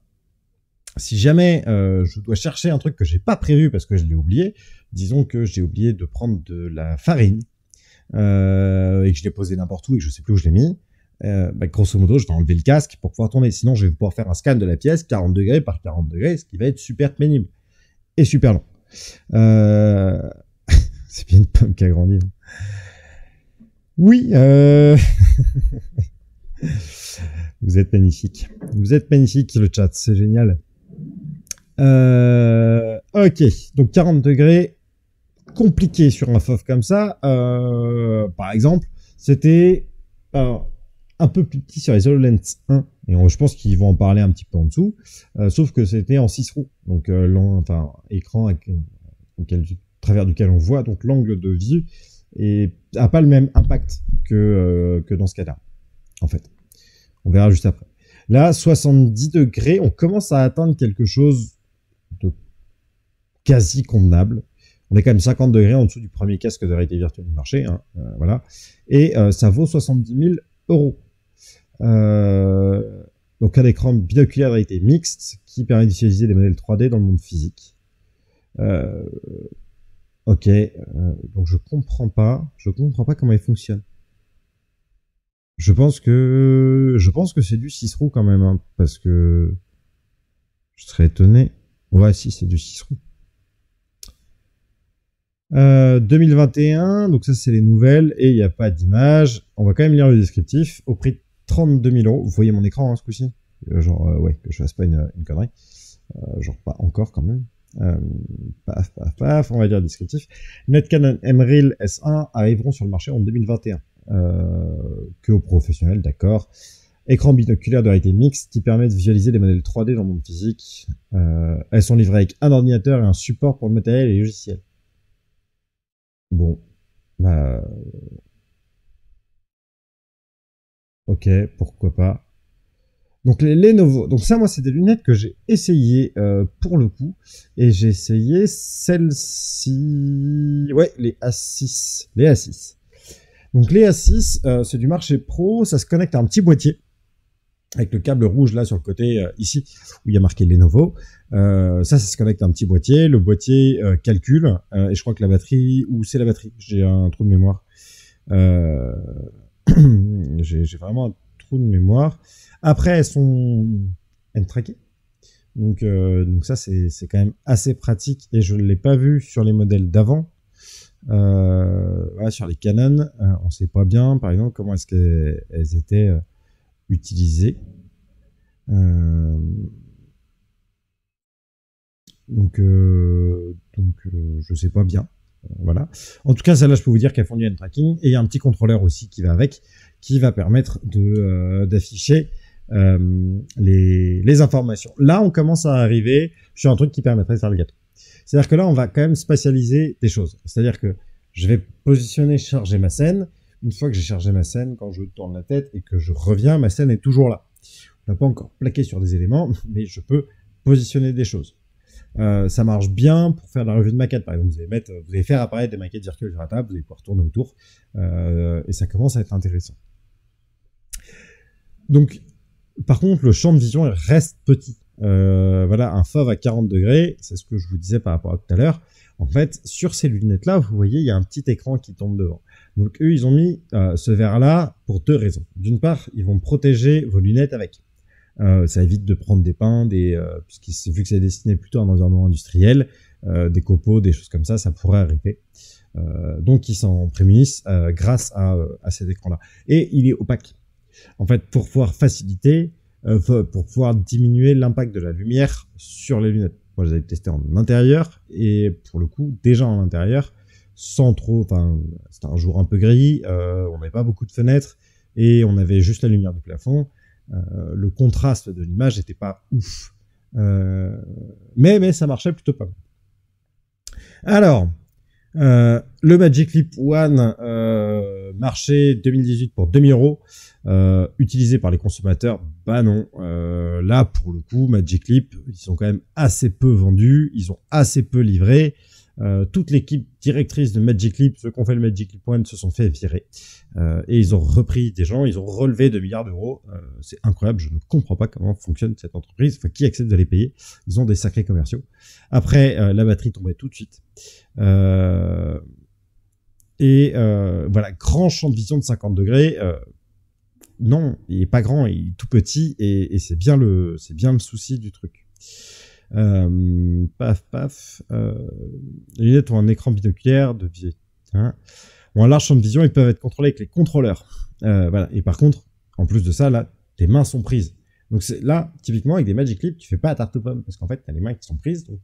si jamais je dois chercher un truc que j'ai pas prévu parce que je l'ai oublié, disons que j'ai oublié de prendre de la farine et que je l'ai posé n'importe où et que je sais plus où je l'ai mis, grosso modo, je vais enlever le casque pour pouvoir tourner. Sinon, je vais pouvoir faire un scan de la pièce 40 degrés par 40 degrés, ce qui va être super pénible et super long. C'est bien une pomme qui a grandi. Non oui. Vous êtes magnifique. Vous êtes magnifique, le chat. C'est génial. Ok. Donc, 40 degrés. Compliqué sur un FOV comme ça. Par exemple, c'était un peu plus petit sur les HoloLens 1. Et je pense qu'ils vont en parler un petit peu en dessous. Sauf que c'était en 6 roues. Donc, écran au travers duquel on voit. Donc, l'angle de vue n'a pas le même impact que dans ce cas-là. En fait. On verra juste après. Là, 70 degrés, on commence à atteindre quelque chose de quasi convenable. On est quand même 50 degrés en dessous du premier casque de réalité virtuelle du marché. Hein, voilà. Et ça vaut 70 000 €. Donc un écran binoculaire de réalité mixte qui permet d'utiliser des modèles 3D dans le monde physique. Ok. Donc je comprends pas comment il fonctionne. Je pense que c'est du 6 roues quand même, hein, parce que je serais étonné. Ouais, si, c'est du 6 roues. 2021, donc ça c'est les nouvelles, et il n'y a pas d'image. On va quand même lire le descriptif. Au prix de 32 000 €. Vous voyez mon écran, hein, ce coup-ci. Ouais, que je fasse pas une connerie. Genre pas encore quand même. Paf, on va lire le descriptif. Net Canon M-Reel S1 arriveront sur le marché en 2021. Que aux professionnels, d'accord. Écran binoculaire de réalité mixte qui permet de visualiser des modèles 3D dans le monde physique. Elles sont livrées avec un ordinateur et un support pour le matériel et les logiciels. Bon, ok, pourquoi pas. Donc les Lenovo, donc ça moi c'est des lunettes que j'ai essayé pour le coup, et j'ai essayé celles-ci, ouais, les A6. Donc les A6, c'est du marché pro, ça se connecte à un petit boîtier avec le câble rouge là sur le côté ici où il y a marqué Lenovo. Ça se connecte à un petit boîtier, le boîtier calcule et je crois que la batterie, ou c'est la batterie, j'ai un trou de mémoire. J'ai vraiment un trou de mémoire. Après elles sont hand-trackées. Donc ça c'est quand même assez pratique et je ne l'ai pas vu sur les modèles d'avant. Voilà, sur les Canon, on sait pas bien, par exemple, comment est-ce qu'elles étaient utilisées. Donc, je sais pas bien. Voilà. En tout cas, celle-là, je peux vous dire qu'elles font du hand tracking et il y a un petit contrôleur aussi qui va avec, qui va permettre d'afficher les informations. Là, on commence à arriver sur un truc qui permettrait de faire le gâteau. C'est-à-dire que là, on va quand même spatialiser des choses. C'est-à-dire que je vais positionner, charger ma scène. Une fois que j'ai chargé ma scène, quand je tourne la tête et que je reviens, ma scène est toujours là. On n'a pas encore plaqué sur des éléments, mais je peux positionner des choses. Ça marche bien pour faire de la revue de maquette. Par exemple, vous allez faire apparaître des maquettes virtuelles sur la table, vous allez pouvoir tourner autour, et ça commence à être intéressant. Donc, par contre, le champ de vision reste petit. Voilà, un FOV à 40 degrés, c'est ce que je vous disais par rapport à tout à l'heure. En fait, sur ces lunettes-là, vous voyez, il y a un petit écran qui tombe devant. Donc, eux, ils ont mis ce verre-là pour 2 raisons. D'une part, ils vont protéger vos lunettes avec. Ça évite de prendre des pains, vu que c'est destiné plutôt à un environnement industriel, des copeaux, des choses comme ça, ça pourrait arriver. Donc, ils s'en prémunissent grâce à cet écran-là. Et il est opaque. En fait, pour pouvoir faciliter, pour pouvoir diminuer l'impact de la lumière sur les lunettes. Moi, je les ai testés en intérieur et pour le coup, déjà en intérieur, sans trop. Enfin, c'était un jour un peu gris, on n'avait pas beaucoup de fenêtres et on avait juste la lumière du plafond. Le contraste de l'image n'était pas ouf, mais ça marchait plutôt pas mal. Alors, le Magic Leap One marché 2018 pour 2000 €, utilisé par les consommateurs, bah non. Là, pour le coup, Magic Leap, ils sont quand même assez peu vendus, ils ont assez peu livré. Toute l'équipe directrice de Magic Leap, ceux qui ont fait le Magic Leap One, se sont fait virer. Et ils ont repris des gens, ils ont relevé 2 milliards d'euros. C'est incroyable, je ne comprends pas comment fonctionne cette entreprise, enfin qui accepte de les payer. Ils ont des sacrés commerciaux. Après, la batterie tombait tout de suite. Voilà, grand champ de vision de 50 degrés. Non, il est pas grand, il est tout petit et c'est bien le souci du truc. Les lunettes ont un écran binoculaire de ont un large champ de vision et peuvent être contrôlés avec les contrôleurs. Voilà. Et par contre, en plus de ça, là, tes mains sont prises. Donc là, typiquement, avec des Magic Leap, tu fais pas la tarte aux pommes parce qu'en fait, t'as les mains qui sont prises, donc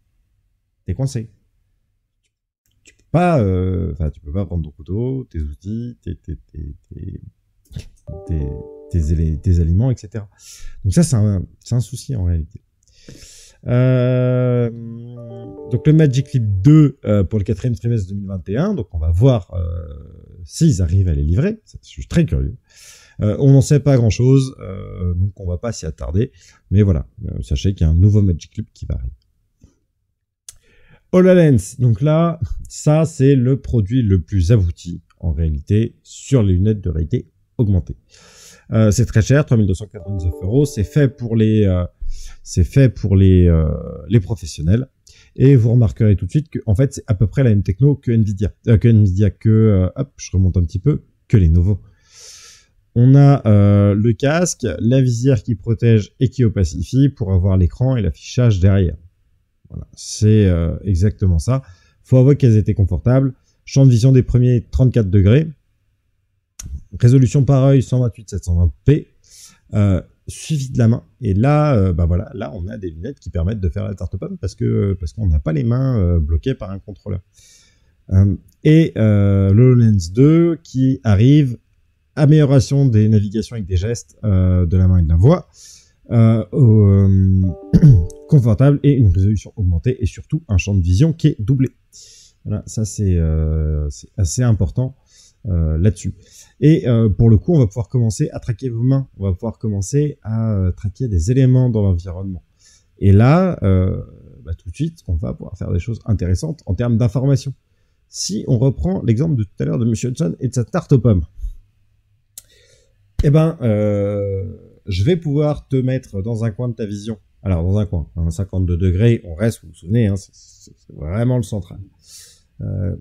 t'es coincé. Tu peux pas prendre ton couteau, tes outils, tes aliments, etc. Donc ça, c'est un souci en réalité. Donc le Magic Leap 2 pour le 4e trimestre 2021. Donc on va voir s'ils arrivent à les livrer. Je suis très curieux. On n'en sait pas grand-chose, donc on va pas s'y attarder. Mais voilà, sachez qu'il y a un nouveau Magic Leap qui va arriver. HoloLens. Donc là, ça c'est le produit le plus abouti en réalité sur les lunettes de réalité augmentée. C'est très cher, 3299 €. C'est fait pour les professionnels. Et vous remarquerez tout de suite que, en fait, c'est à peu près la même techno que Nvidia. Je remonte un petit peu, que les Lenovo. On a le casque, la visière qui protège et qui opacifie pour avoir l'écran et l'affichage derrière. Voilà, c'est exactement ça. Faut avouer qu'elles étaient confortables. Champ de vision des premiers 34 degrés. Résolution par œil 128-720p. Suivi de la main. Et là, là, on a des lunettes qui permettent de faire la tarte aux pommes parce qu'on n'a pas les mains bloquées par un contrôleur. Le HoloLens 2 qui arrive, amélioration des navigations avec des gestes de la main et de la voix, confortable et une résolution augmentée et surtout un champ de vision qui est doublé. Voilà, ça c'est assez important là-dessus. Et pour le coup, on va pouvoir commencer à traquer vos mains. On va pouvoir commencer à traquer des éléments dans l'environnement. Et là, tout de suite, on va pouvoir faire des choses intéressantes en termes d'information. Si on reprend l'exemple de tout à l'heure de Monsieur Hudson et de sa tarte aux pommes, je vais pouvoir te mettre dans un coin de ta vision. Alors, dans un coin, 52 degrés, on reste, vous vous souvenez, c'est vraiment le central. Je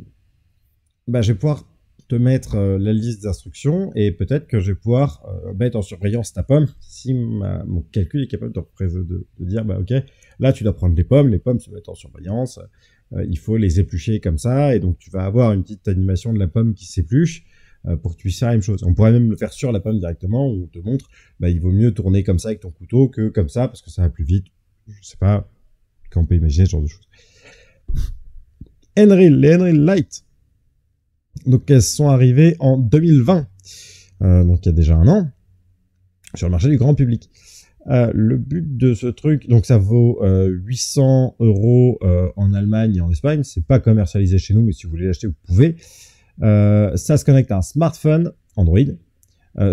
vais pouvoir te mettre la liste d'instructions et peut-être que je vais pouvoir mettre en surveillance ta pomme si mon calcul est capable de dire ok, là tu dois prendre les pommes se mettent en surveillance, il faut les éplucher comme ça et donc tu vas avoir une petite animation de la pomme qui s'épluche pour que tu puisses faire la même chose. On pourrait même le faire sur la pomme directement où on te montre il vaut mieux tourner comme ça avec ton couteau que comme ça parce que ça va plus vite. Je sais pas quand on peut imaginer ce genre de choses. Nreal, les Nreal Lite. Donc elles sont arrivées en 2020, donc il y a déjà un an, sur le marché du grand public. Le but de ce truc, donc ça vaut 800 € en Allemagne et en Espagne, c'est pas commercialisé chez nous, mais si vous voulez l'acheter, vous pouvez. Ça se connecte à un smartphone Android,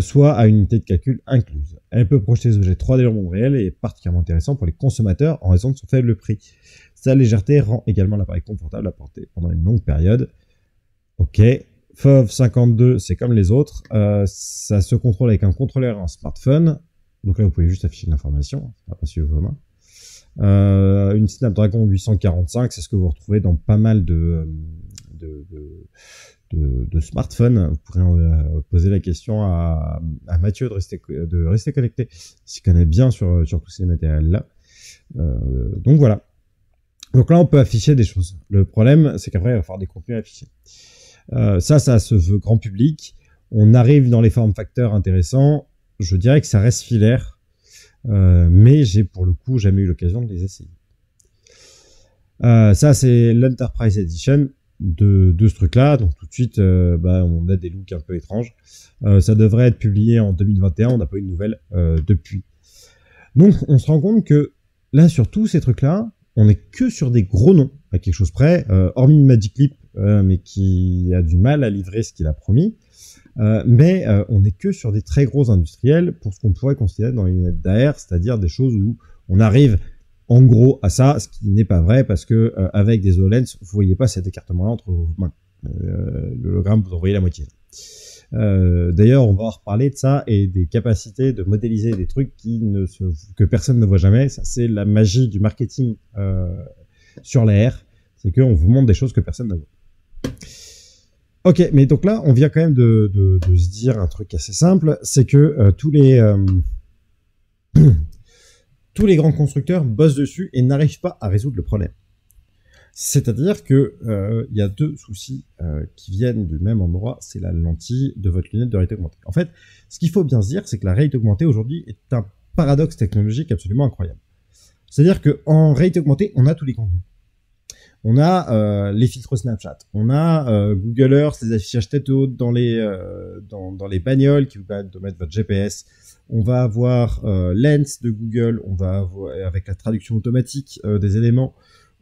soit à une unité de calcul incluse. Elle peut projeter des objets 3D dans le monde réel et est particulièrement intéressant pour les consommateurs en raison de son faible prix. Sa légèreté rend également l'appareil confortable à porter pendant une longue période. Ok, FOV 52, c'est comme les autres. Ça se contrôle avec un contrôleur et un smartphone. Donc là, vous pouvez juste afficher l'information. Ça va pas suivre vos mains. Une Snapdragon 845, c'est ce que vous retrouvez dans pas mal de smartphones. Vous pourrez poser la question à Mathieu de rester connecté, s'il connaît bien sur tous ces matériels-là. Donc voilà. Donc là, on peut afficher des choses. Le problème, c'est qu'après, il va falloir des contenus à afficher. Ça se veut grand public. On arrive dans les form facteurs intéressants. Je dirais que ça reste filaire, mais j'ai pour le coup jamais eu l'occasion de les essayer. Ça, c'est l'Enterprise Edition de ce truc-là. Donc tout de suite, on a des looks un peu étranges. Ça devrait être publié en 2021. On n'a pas eu de nouvelles depuis. Donc on se rend compte que là, sur tous ces trucs-là, on n'est que sur des gros noms, à quelque chose près, hormis Magic Leap, mais qui a du mal à livrer ce qu'il a promis. Mais on n'est que sur des très gros industriels pour ce qu'on pourrait considérer dans les lunettes d'AR, c'est-à-dire des choses où on arrive en gros à ça, ce qui n'est pas vrai parce que avec des HoloLens, vous voyez pas cet écartement-là entre vos mains. L'hologramme, vous en voyez la moitié. D'ailleurs, on va en reparler de ça et des capacités de modéliser des trucs que personne ne voit jamais. Ça, c'est la magie du marketing sur l'AR, c'est qu'on vous montre des choses que personne ne voit. Ok, mais donc là, on vient quand même de se dire un truc assez simple, c'est que tous les grands constructeurs bossent dessus et n'arrivent pas à résoudre le problème. C'est-à-dire que y a deux soucis qui viennent du même endroit, c'est la lentille de votre lunette de réalité augmentée. En fait, ce qu'il faut bien se dire, c'est que la réalité augmentée aujourd'hui est un paradoxe technologique absolument incroyable. C'est-à-dire qu'en réalité augmentée, on a tous les contenus. On a les filtres Snapchat, on a Google Earth, les affichages tête haute dans les bagnoles qui vous permettent de mettre votre GPS. On va avoir Lens de Google, on va avoir avec la traduction automatique des éléments.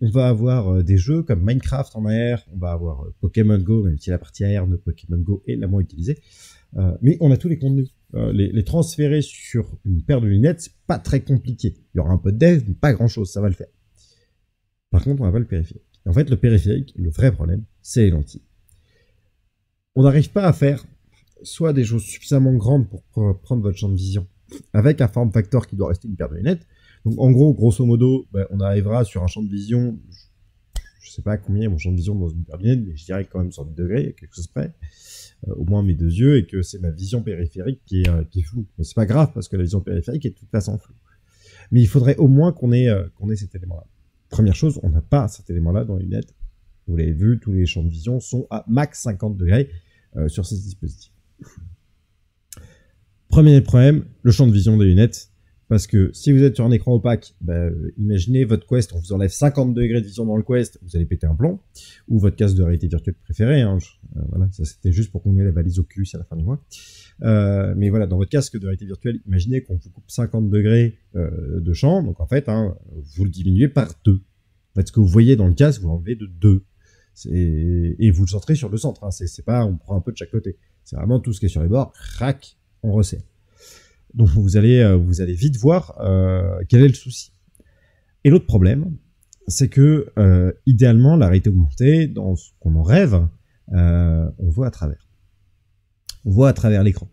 On va avoir des jeux comme Minecraft en AR, on va avoir Pokémon Go, même si la partie AR de Pokémon Go est la moins utilisée. Mais on a tous les contenus. Les transférer sur une paire de lunettes, c'est pas très compliqué. Il y aura un peu de dev, mais pas grand-chose, ça va le faire. Par contre, on n'a pas le périphérique. Et en fait, le périphérique, le vrai problème, c'est les lentilles. On n'arrive pas à faire soit des choses suffisamment grandes pour prendre votre champ de vision avec un form factor qui doit rester une paire de lunettes. Donc en gros, grosso modo, on arrivera sur un champ de vision, je sais pas combien est mon champ de vision dans une paire de lunettes, mais je dirais quand même 110 degrés, quelque chose près, au moins mes deux yeux, et que c'est ma vision périphérique qui est floue. Mais c'est pas grave, parce que la vision périphérique est de toute façon floue. Mais il faudrait au moins qu'on ait cet élément-là. Première chose, on n'a pas cet élément-là dans les lunettes. Vous l'avez vu, tous les champs de vision sont à max 50 degrés sur ces dispositifs. Premier problème, le champ de vision des lunettes. Parce que si vous êtes sur un écran opaque, imaginez votre Quest, on vous enlève 50 degrés de vision dans le Quest, vous allez péter un plomb. Ou votre casque de réalité virtuelle préféré. Voilà, ça c'était juste pour qu'on ait la valise Oculus à la fin du mois. Mais voilà, dans votre casque de réalité virtuelle, imaginez qu'on vous coupe 50 degrés de champ. Donc en fait, vous le diminuez par 2. En fait, ce que vous voyez dans le casque, vous l'enlevez de 2. Et vous le centrez sur le centre. C'est pas, on prend un peu de chaque côté. C'est vraiment tout ce qui est sur les bords, crac, on resserre. Donc vous allez vite voir quel est le souci. Et l'autre problème, c'est que idéalement, la réalité augmentée, dans ce qu'on en rêve, on voit à travers. On voit à travers l'écran.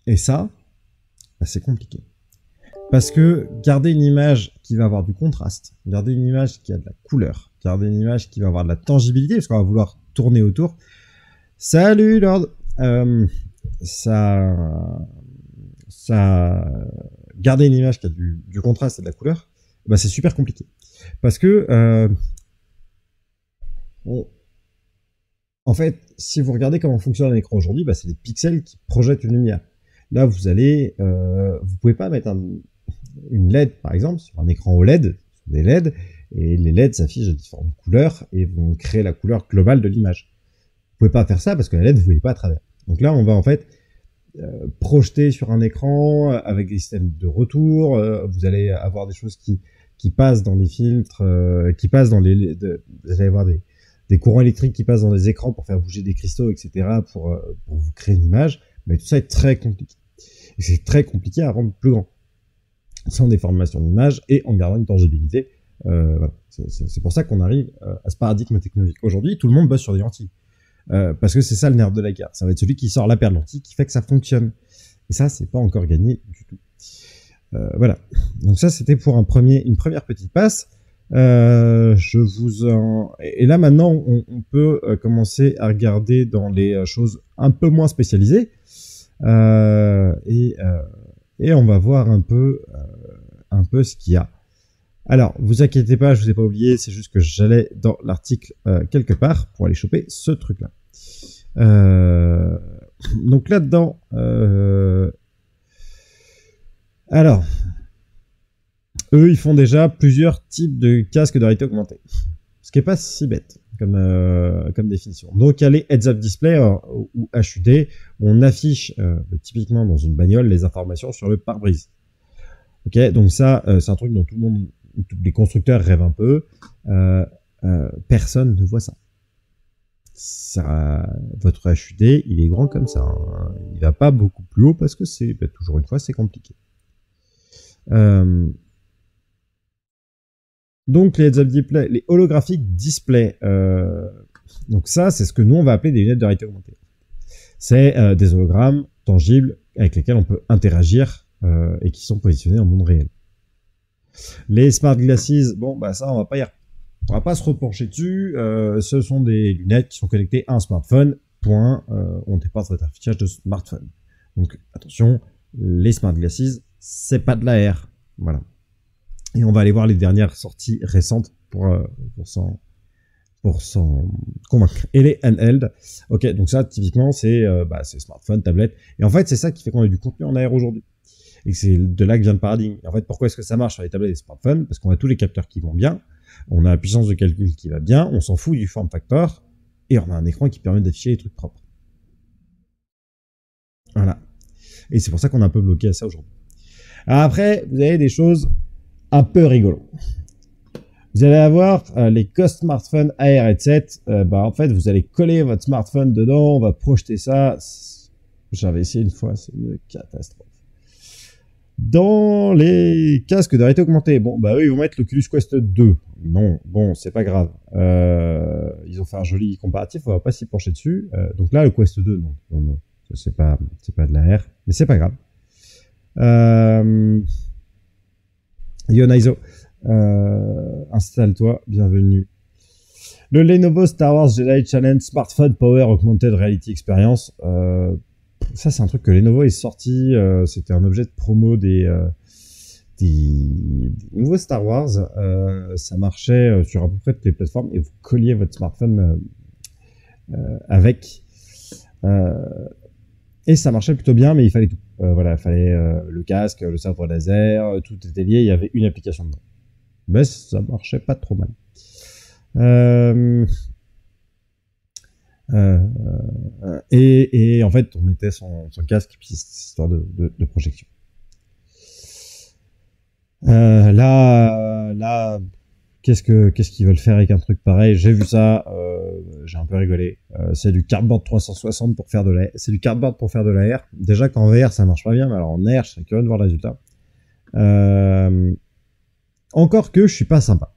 Et ça, c'est compliqué. Parce que garder une image qui va avoir du contraste, garder une image qui a de la couleur, garder une image qui va avoir de la tangibilité, parce qu'on va vouloir tourner autour. Salut Lord, garder une image qui a du contraste et de la couleur, c'est super compliqué. Parce que, en fait, si vous regardez comment fonctionne un écran aujourd'hui, c'est des pixels qui projettent une lumière. Là, vous pouvez pas mettre une LED, par exemple, sur un écran OLED, sur des LED, et les LED s'affichent à différentes couleurs et vont créer la couleur globale de l'image. Vous pouvez pas faire ça parce que la LED, vous voyez pas à travers. Donc là, on va en fait projeter sur un écran avec des systèmes de retour. Vous allez avoir des choses qui passent dans les filtres, vous allez avoir des courants électriques qui passent dans les écrans pour faire bouger des cristaux, etc. pour vous créer une image. Mais tout ça est très compliqué. Et c'est très compliqué à rendre plus grand. Sans déformation d'image et en gardant une tangibilité. Voilà. C'est pour ça qu'on arrive à ce paradigme technologique. Aujourd'hui, tout le monde bosse sur des lentilles. Parce que c'est ça le nerf de la guerre. Ça va être celui qui sort la paire de lentilles qui fait que ça fonctionne. Et ça, c'est pas encore gagné du tout. Voilà. Donc ça, c'était pour une première petite passe. Et là, maintenant, on peut commencer à regarder dans les choses un peu moins spécialisées. Et on va voir un peu ce qu'il y a. Alors, vous inquiétez pas, je vous ai pas oublié, c'est juste que j'allais dans l'article quelque part pour aller choper ce truc-là. Donc là-dedans, alors, eux, ils font déjà plusieurs types de casques de réalité augmentée, ce qui est pas si bête comme définition. Donc, il y a les heads-up display ou HUD, où on affiche typiquement dans une bagnole les informations sur le pare-brise. Ok, donc ça, c'est un truc dont tous les constructeurs rêvent un peu. Personne ne voit ça. Votre HUD, il est grand comme ça. Hein. Il va pas beaucoup plus haut parce que toujours une fois, c'est compliqué. Donc les heads-up display, les holographic display, donc ça c'est ce que nous on va appeler des lunettes de réalité augmentée. C'est des hologrammes tangibles avec lesquels on peut interagir et qui sont positionnés dans le monde réel. Les smart glasses, bon bah ça on va pas se repencher dessus. Ce sont des lunettes qui sont connectées à un smartphone. Point. On dépasse votre affichage de smartphone. Donc attention, les smart glasses, c'est pas de la R. Voilà. Et on va aller voir les dernières sorties récentes pour s'en convaincre. Et les handheld, ok, donc ça typiquement c'est smartphone, tablette. Et en fait c'est ça qui fait qu'on a du contenu en AR aujourd'hui. Et c'est de là que vient le paradigme. Et en fait pourquoi est-ce que ça marche sur les tablettes et les smartphones? Parce qu'on a tous les capteurs qui vont bien, on a la puissance de calcul qui va bien, on s'en fout du form factor, et on a un écran qui permet d'afficher les trucs propres. Voilà. Et c'est pour ça qu'on est un peu bloqué à ça aujourd'hui. Après, vous avez des choses un peu rigolo. Vous allez avoir les Ghost Smartphone AR headset. En fait, vous allez coller votre smartphone dedans, on va projeter ça. J'avais essayé une fois, c'est une catastrophe. Dans les casques de réalité augmentée, bon, bah eux, ils vont mettre l'Oculus Quest 2. Non, bon, c'est pas grave. Ils ont fait un joli comparatif, on va pas s'y pencher dessus. Donc là, le Quest 2, non. C'est pas de la R, mais c'est pas grave. Yonizo, installe-toi, bienvenue. Le Lenovo Star Wars Jedi Challenge Smartphone Power Augmented Reality Experience. Ça, c'est un truc que Lenovo est sorti. C'était un objet de promo des nouveaux Star Wars. Ça marchait sur à peu près toutes les plateformes et vous colliez votre smartphone avec. Et ça marchait plutôt bien, mais il fallait tout. Il fallait le casque, le sabre laser, tout était lié, il y avait une application dedans. Mais ça marchait pas trop mal. Et en fait, on mettait son casque, puis cette histoire de projection. Là, qu'est-ce qu'ils veulent faire avec un truc pareil? J'ai vu ça, j'ai un peu rigolé. C'est du cardboard 360 pour faire de la, c'est du cardboard pour faire de la R. Déjà qu'en VR ça marche pas bien, mais alors en R, je serais curieux de voir le résultat. Encore que je suis pas sympa,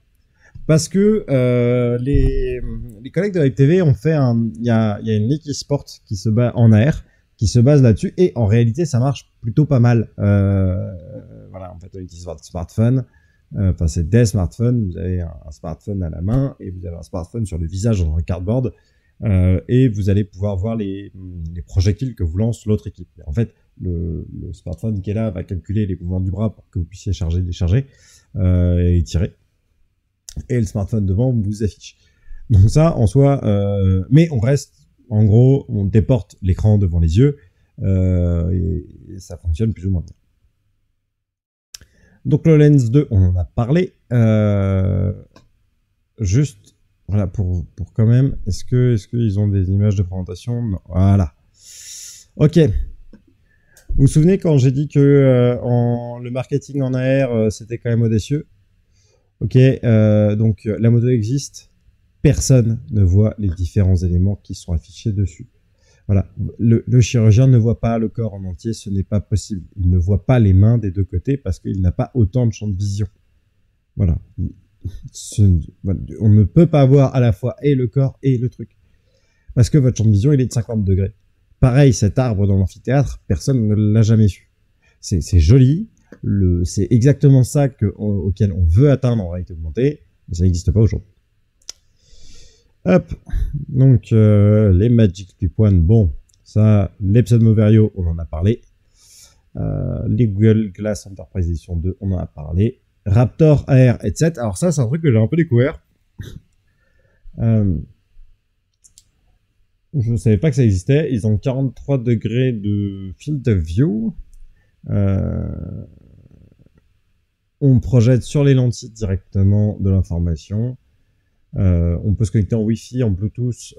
parce que les collègues de Hype TV ont fait il y a une ligue e-sport qui se bat en AR, qui se base là-dessus, et en réalité ça marche plutôt pas mal. En fait, on utilise votre smartphone. C'est des smartphones, vous avez un smartphone à la main et vous avez un smartphone sur le visage dans un cardboard et vous allez pouvoir voir les projectiles que vous lance l'autre équipe. En fait, le smartphone qui est là va calculer les mouvements du bras pour que vous puissiez charger, décharger et tirer. Et le smartphone devant vous affiche. Donc ça, en soi, mais on reste, en gros, on déporte l'écran devant les yeux et ça fonctionne plus ou moins bien. Donc le Lens 2, on en a parlé. Juste, voilà, pour quand même, est-ce qu'ils ont des images de présentation? Non. Voilà. Ok. Vous vous souvenez quand j'ai dit que le marketing en AR, c'était quand même audacieux? Ok, donc la moto existe. Personne ne voit les différents éléments qui sont affichés dessus. Voilà, le chirurgien ne voit pas le corps en entier, ce n'est pas possible. Il ne voit pas les mains des deux côtés parce qu'il n'a pas autant de champ de vision. Voilà. On ne peut pas voir à la fois et le corps et le truc. Parce que votre champ de vision, il est de 50 degrés. Pareil, cet arbre dans l'amphithéâtre, personne ne l'a jamais vu. C'est joli, c'est exactement ça auquel on veut atteindre en réalité augmentée, mais ça n'existe pas aujourd'hui. Hop, donc les Magic Clip One, bon, ça, les Pseudo-Moverio, on en a parlé. Les Google Glass Enterprise Edition 2, on en a parlé. Raptor AR headset, alors ça, c'est un truc que j'ai un peu découvert. Je ne savais pas que ça existait. Ils ont 43 degrés de field of view. On projette sur les lentilles directement de l'information. On peut se connecter en Wi-Fi, en Bluetooth.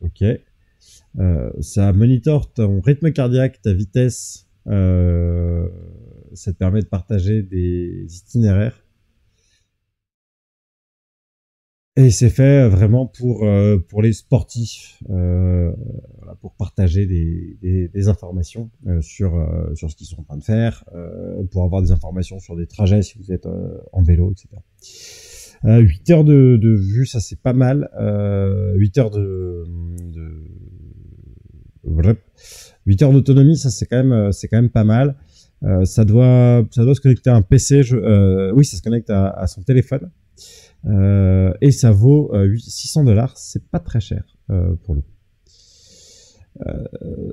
Ok. Ça monitore ton rythme cardiaque, ta vitesse. Ça te permet de partager des itinéraires. Et c'est fait vraiment pour les sportifs, voilà, pour partager des informations sur ce qu'ils sont en train de faire, pour avoir des informations sur des trajets si vous êtes en vélo, etc. 8 heures de vue, ça c'est pas mal. 8 heures voilà. 8 heures d'autonomie, ça c'est quand même pas mal. Ça doit se connecter à un PC. Oui, ça se connecte à son téléphone. Et ça vaut $600. C'est pas très cher pour le coup.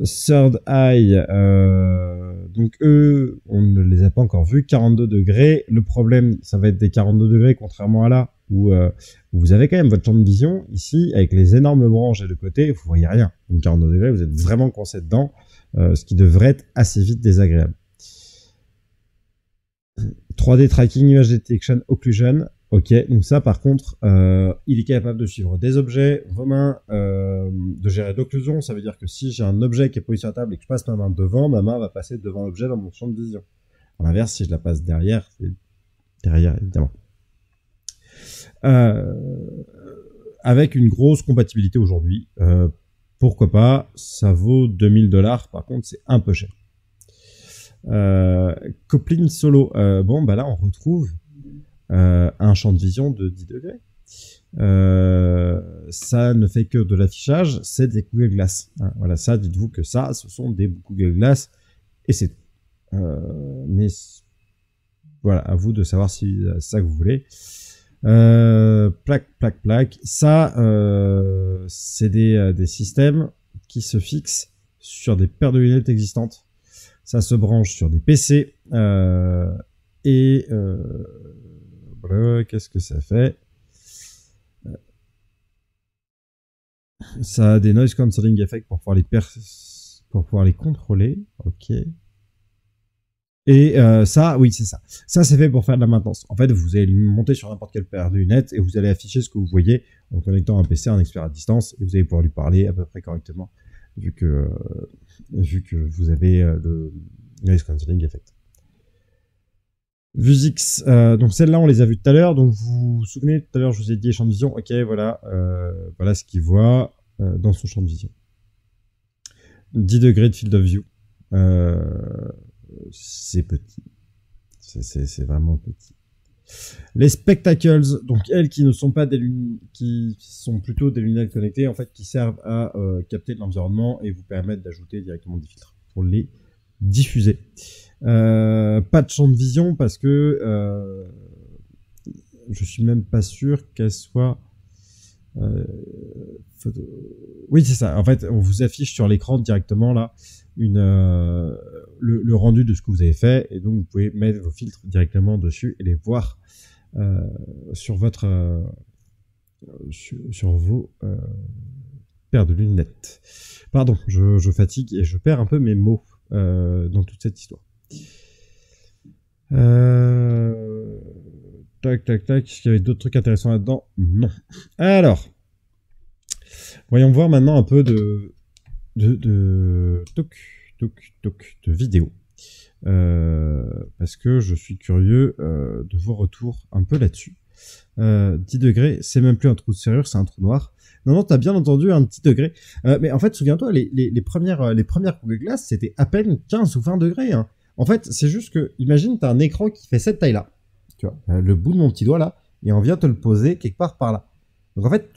Third Eye, donc eux, on ne les a pas encore vus. 42 degrés. Le problème, ça va être des 42 degrés, contrairement à là, où vous avez quand même votre champ de vision. Ici, avec les énormes branches de côté, vous voyez rien. Donc 42 degrés, vous êtes vraiment coincé dedans, ce qui devrait être assez vite désagréable. 3D Tracking, Image Detection, Occlusion. Ok, donc ça par contre, il est capable de suivre des objets, vos mains, de gérer l'occlusion. Ça veut dire que si j'ai un objet qui est posé sur la table et que je passe ma main devant, ma main va passer devant l'objet dans mon champ de vision. À l'inverse, si je la passe derrière, c'est derrière évidemment. Avec une grosse compatibilité aujourd'hui, pourquoi pas, ça vaut $2000, par contre c'est un peu cher. Coupling solo, bon bah là on retrouve un champ de vision de 10 degrés. Ça ne fait que de l'affichage, c'est des Google Glass. Hein, voilà, ça, dites-vous que ça, ce sont des Google Glass et c'est tout. Mais voilà, à vous de savoir si c'est ça que vous voulez. Plaque. Ça, c'est des systèmes qui se fixent sur des paires de lunettes existantes. Ça se branche sur des PC et voilà, qu'est-ce que ça fait? Ça a des noise cancelling effects pour pouvoir les contrôler. Ok. Et ça, oui, c'est ça. Ça, c'est fait pour faire de la maintenance. En fait, vous allez monter sur n'importe quelle paire de lunettes et vous allez afficher ce que vous voyez en connectant un PC à un expert à distance et vous allez pouvoir lui parler à peu près correctement vu que vous avez le noise cancelling effect. Vuzix, donc celles-là on les a vues tout à l'heure, donc vous vous souvenez tout à l'heure je vous ai dit champ de vision, ok voilà, voilà ce qu'il voit dans son champ de vision. 10 degrés de field of view, c'est petit, c'est vraiment petit. Les spectacles, donc elles qui ne sont pas des lunettes, qui sont plutôt des lunettes connectées en fait, qui servent à capter de l'environnement et vous permettre d'ajouter directement des filtres pour les diffuser. Pas de champ de vision parce que je suis même pas sûr qu'elle soit. Oui, c'est ça. En fait, on vous affiche sur l'écran directement là le rendu de ce que vous avez fait et donc vous pouvez mettre vos filtres directement dessus et les voir sur votre sur vos paires de lunettes. Pardon, je fatigue et je perds un peu mes mots dans toute cette histoire. Tac. Est-ce qu'il y avait d'autres trucs intéressants là-dedans? Non. Alors, voyons voir maintenant un peu de vidéos. Parce que je suis curieux de vos retours un peu là-dessus. 10 degrés, c'est même plus un trou de serrure, c'est un trou noir. Non, t'as bien entendu un petit degré. Mais en fait, souviens-toi, les premières Google Glass, c'était à peine 15 ou 20 degrés. Hein. En fait, c'est juste que, imagine, t'as un écran qui fait cette taille-là. Tu vois, le bout de mon petit doigt là, et on vient te le poser quelque part par là. Donc en fait,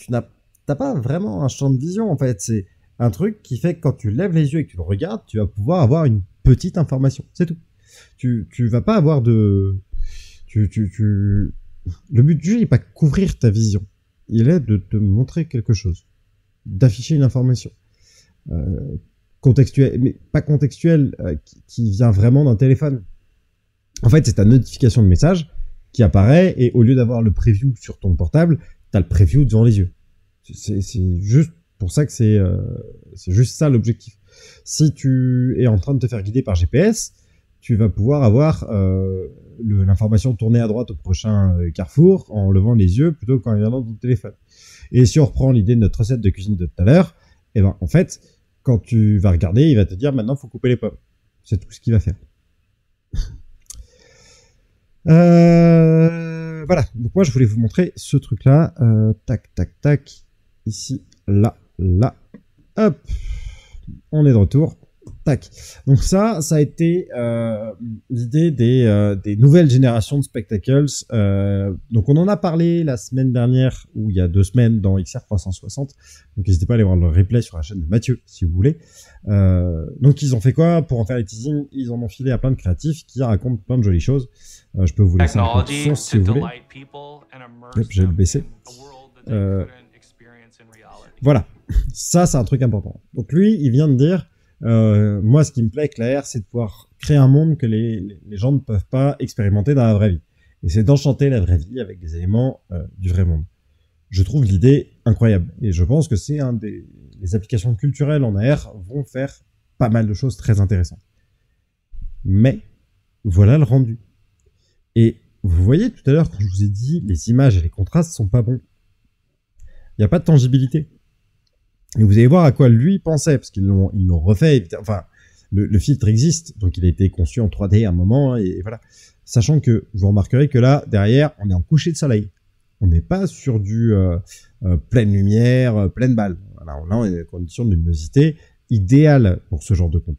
t'as pas vraiment un champ de vision. En fait, c'est un truc qui fait que quand tu lèves les yeux et que tu le regardes, tu vas pouvoir avoir une petite information. C'est tout. Tu vas pas avoir de... Le but du jeu n'est pas couvrir ta vision. Il est de te montrer quelque chose. D'afficher une information. Contextuelle, mais pas contextuelle, qui vient vraiment d'un téléphone. En fait, c'est ta notification de message qui apparaît et au lieu d'avoir le preview sur ton portable, t'as le preview devant les yeux. C'est juste pour ça que c'est juste ça l'objectif. Si tu es en train de te faire guider par GPS, tu vas pouvoir avoir l'information tournée à droite au prochain carrefour en levant les yeux plutôt qu'en regardant ton téléphone. Et si on reprend l'idée de notre recette de cuisine de tout à l'heure, eh ben en fait, quand tu vas regarder, il va te dire maintenant faut couper les pommes. C'est tout ce qu'il va faire. voilà. Donc moi, je voulais vous montrer ce truc-là. Tac, tac, tac. Ici, là, là. Hop. On est de retour. Tac. Donc ça a été l'idée des nouvelles générations de spectacles. Donc on en a parlé la semaine dernière, ou il y a 2 semaines, dans XR 360. Donc n'hésitez pas à aller voir le replay sur la chaîne de Mathieu, si vous voulez. Donc ils ont fait quoi pour en faire les teasings? Ils en ont filé à plein de créatifs qui racontent plein de jolies choses. Je peux vous laisser un peu de son si vous voulez. Hop, je vais le baisser. Voilà. Ça, c'est un truc important. Donc lui, il vient de dire... moi, ce qui me plaît avec la R, c'est de pouvoir créer un monde que les gens ne peuvent pas expérimenter dans la vraie vie. Et c'est d'enchanter la vraie vie avec des éléments du vrai monde. Je trouve l'idée incroyable. Et je pense que c'est les applications culturelles en AR vont faire pas mal de choses très intéressantes. Mais, voilà le rendu. Et vous voyez tout à l'heure, quand je vous ai dit, les images et les contrastes sont pas bons. Il n'y a pas de tangibilité. Et vous allez voir à quoi lui pensait, parce qu'ils l'ont refait. Enfin, le filtre existe, donc il a été conçu en 3D à un moment, et voilà. Sachant que vous remarquerez que là, derrière, on est en coucher de soleil. On n'est pas sur du pleine lumière, pleine balle. Voilà, là, on est dans des conditions de luminosité idéales pour ce genre de contenu.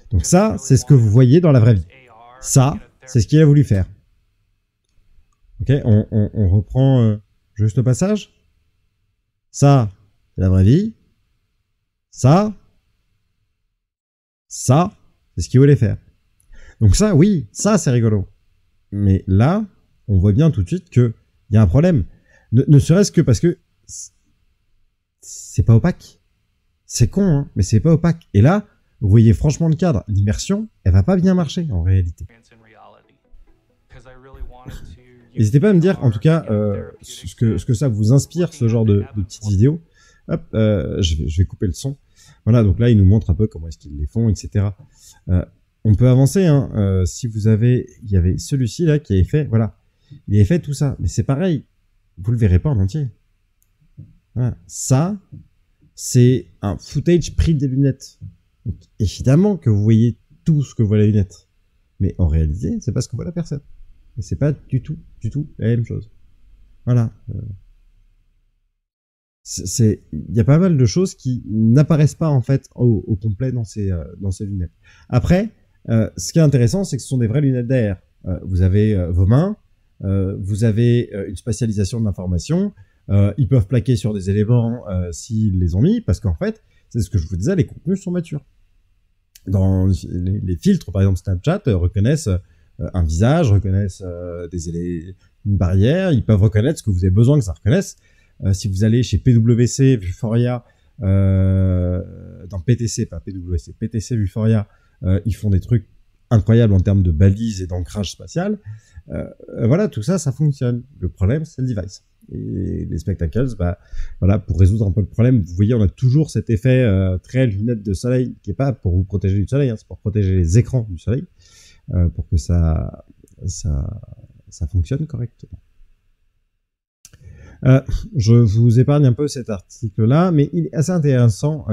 Donc ça, c'est ce que vous voyez dans la vraie vie. Ça, c'est ce qu'il a voulu faire. Ok, on reprend juste le passage. Ça, c'est la vraie vie. Ça, c'est ce qu'il voulait faire. Donc ça, oui, ça, c'est rigolo. Mais là, on voit bien tout de suite qu'il y a un problème. Ne serait-ce que parce que c'est pas opaque. C'est con, hein, mais c'est pas opaque. Et là, vous voyez franchement le cadre. L'immersion, elle va pas bien marcher en réalité. N'hésitez pas à me dire, en tout cas, ce que ça vous inspire, ce genre de petites vidéos. Hop, je vais couper le son. Voilà, donc là, il nous montre un peu comment est-ce qu'ils les font, etc. On peut avancer, hein. Si vous avez... Il y avait celui-ci, là, qui avait fait... Voilà. Il avait fait tout ça. Mais c'est pareil. Vous le verrez pas en entier. Voilà. Ça, c'est un footage pris des lunettes. Donc, évidemment que vous voyez tout ce que voit la lunette. Mais en réalité, c'est pas ce que voit la personne. Et c'est pas du tout la même chose. Voilà. Il y a pas mal de choses qui n'apparaissent pas, en fait, au complet dans ces lunettes. Après, ce qui est intéressant, c'est que ce sont des vraies lunettes d'AR. Vous avez vos mains, vous avez une spatialisation de l'information, ils peuvent plaquer sur des éléments s'ils les ont mis, parce qu'en fait, c'est ce que je vous disais, les contenus sont matures. Dans les filtres, par exemple Snapchat, reconnaissent un visage, reconnaissent une barrière, ils peuvent reconnaître ce que vous avez besoin que ça reconnaisse. Si vous allez chez PwC, Vuforia, dans PTC, pas PwC, PTC, Vuforia, ils font des trucs incroyables en termes de balises et d'ancrage spatial. Voilà, tout ça, ça fonctionne. Le problème, c'est le device. Et les spectacles, bah, voilà, pour résoudre un peu le problème, vous voyez, on a toujours cet effet très lunettes de soleil, qui est pas pour vous protéger du soleil, hein, c'est pour protéger les écrans du soleil, pour que ça fonctionne correctement. Je vous épargne un peu cet article-là, mais il est assez intéressant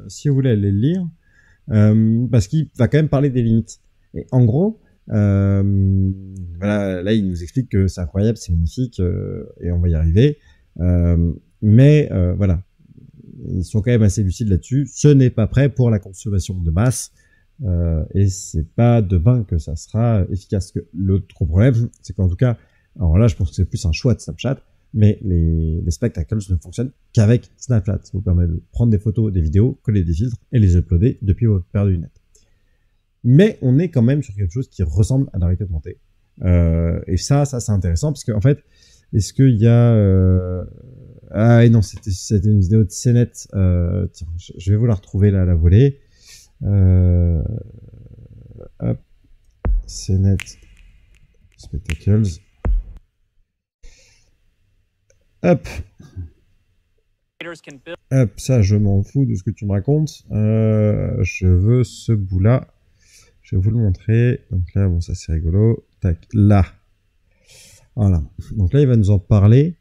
si vous voulez aller le lire, parce qu'il va quand même parler des limites. Et en gros, voilà, là il nous explique que c'est incroyable, c'est magnifique, et on va y arriver. Mais voilà, ils sont quand même assez lucides là-dessus. Ce n'est pas prêt pour la consommation de masse, et c'est pas demain que ça sera efficace. L'autre problème, c'est qu'en tout cas, alors là, je pense que c'est plus un choix de Snapchat. Mais les spectacles ne fonctionnent qu'avec Snapchat. Ça vous permet de prendre des photos, des vidéos, coller des filtres et les uploader depuis votre paire de lunettes. Mais on est quand même sur quelque chose qui ressemble à la réalité augmentée. Et ça c'est intéressant parce qu'en fait, est-ce qu'il y a... Ah non, c'était une vidéo de CNET. Tiens, je vais vous la retrouver là à la volée. Hop. CNET Spectacles. Hop. Hop, ça je m'en fous de ce que tu me racontes. Je veux ce bout-là. Je vais vous le montrer. Donc là, bon, ça c'est rigolo. Tac, là. Voilà. Donc là, il va nous en parler.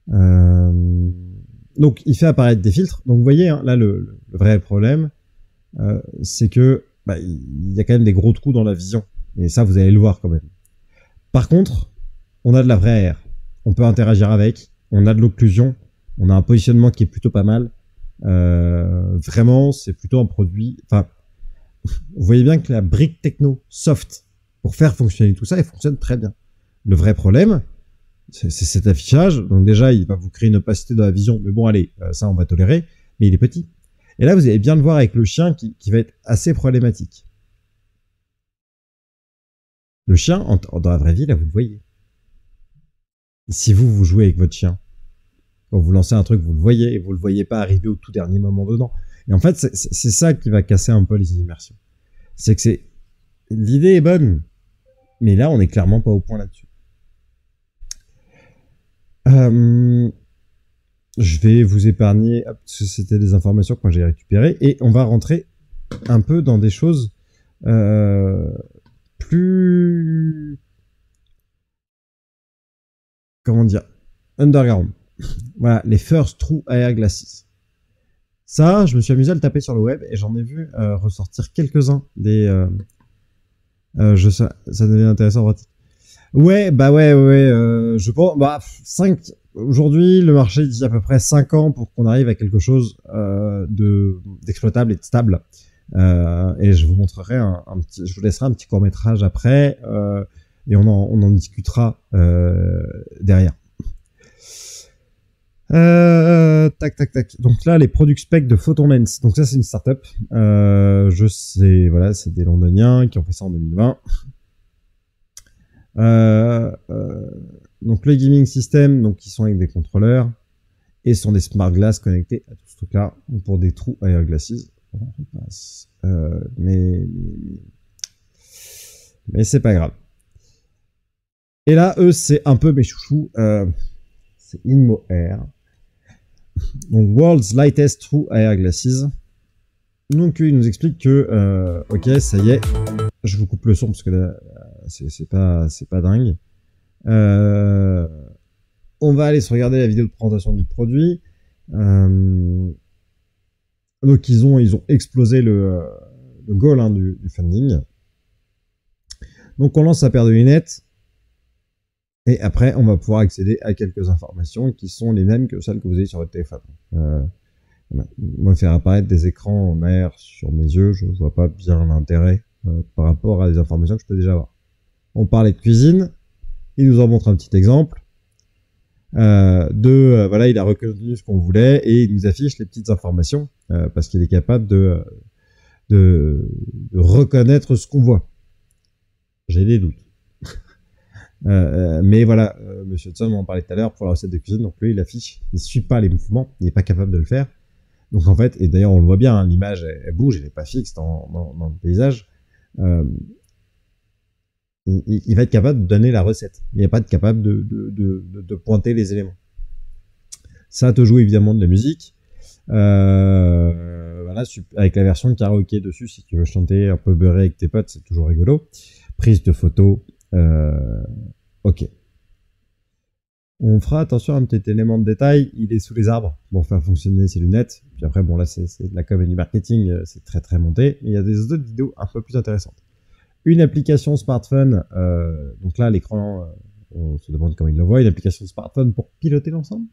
Donc, il fait apparaître des filtres. Donc vous voyez, hein, là, le vrai problème, c'est que bah, il y a quand même des gros trous dans la vision. Et ça, vous allez le voir quand même. Par contre, On a de la vraie AR. On peut interagir avec. On a de l'occlusion. On a un positionnement qui est plutôt pas mal. Vraiment, c'est plutôt un produit... Enfin, vous voyez bien que la brique techno soft pour faire fonctionner tout ça, elle fonctionne très bien. Le vrai problème, c'est cet affichage. Donc déjà, il va vous créer une opacité dans la vision. Mais bon, allez, ça, on va tolérer. Mais il est petit. Et là, vous allez bien le voir avec le chien qui va être assez problématique. Le chien, dans la vraie vie, là, vous le voyez. Si vous jouez avec votre chien, quand vous lancez un truc, vous le voyez et vous le voyez pas arriver au tout dernier moment dedans. Et en fait, c'est ça qui va casser un peu les immersions. C'est que l'idée est bonne, mais là, on est clairement pas au point là-dessus. Je vais vous épargner, parce que c'était des informations que moi j'ai récupérées, et on va rentrer un peu dans des choses plus... Comment dire, underground. Voilà, les First True AR Glasses. Ça, je me suis amusé à le taper sur le web et j'en ai vu ressortir quelques-uns des... ça devient intéressant en pratique. Ouais, je pense... 5... Aujourd'hui, le marché dit à peu près 5 ans pour qu'on arrive à quelque chose d'exploitable et de stable. Et je vous montrerai je vous laisserai un petit court-métrage après et on en discutera derrière. Tac. Donc là, les product specs de PhotonLens. Donc ça, c'est une startup. Je sais, voilà, c'est des Londoniens qui ont fait ça en 2020. Donc le gaming system, donc ils sont avec des contrôleurs et sont des smart glass connectés à tout ce truc-là pour des trous AR glasses. On repasse. Mais c'est pas grave. Et là, eux, c'est un peu mes chouchous. C'est Inmo Air. Donc, World's Lightest True AR Glasses. Donc, ils nous expliquent que, ok, ça y est. Je vous coupe le son parce que là, c'est pas dingue. On va aller se regarder la vidéo de présentation du produit. Donc, ils ont explosé le goal du funding. Donc, on lance sa paire de lunettes. Et après, on va pouvoir accéder à quelques informations qui sont les mêmes que celles que vous avez sur votre téléphone. Moi, faire apparaître des écrans en AR sur mes yeux, je vois pas bien l'intérêt par rapport à des informations que je peux déjà avoir. On parlait de cuisine. Il nous en montre un petit exemple. Voilà, il a reconnu ce qu'on voulait et il nous affiche les petites informations parce qu'il est capable de reconnaître ce qu'on voit. J'ai des doutes. Mais voilà, Monsieur Hudson m'en parlait tout à l'heure pour la recette de cuisine. Donc lui, il affiche, il suit pas les mouvements, il n'est pas capable de le faire. Donc en fait, et d'ailleurs on le voit bien, hein, l'image elle bouge, elle n'est pas fixe dans le paysage. Il va être capable de donner la recette. Il n'est pas capable de pointer les éléments. Ça te joue évidemment de la musique. Voilà, avec la version de karaoké dessus, si tu veux chanter un peu beurré avec tes potes, c'est toujours rigolo. Prise de photo. Ok. On fera attention à un petit élément de détail. Il est sous les arbres pour faire fonctionner ses lunettes. Puis après, bon là, c'est de la com et du marketing. C'est très très monté. Mais il y a des autres vidéos un peu plus intéressantes. Une application smartphone. Donc là, l'écran, on se demande comment il le voit. Une application smartphone pour piloter l'ensemble.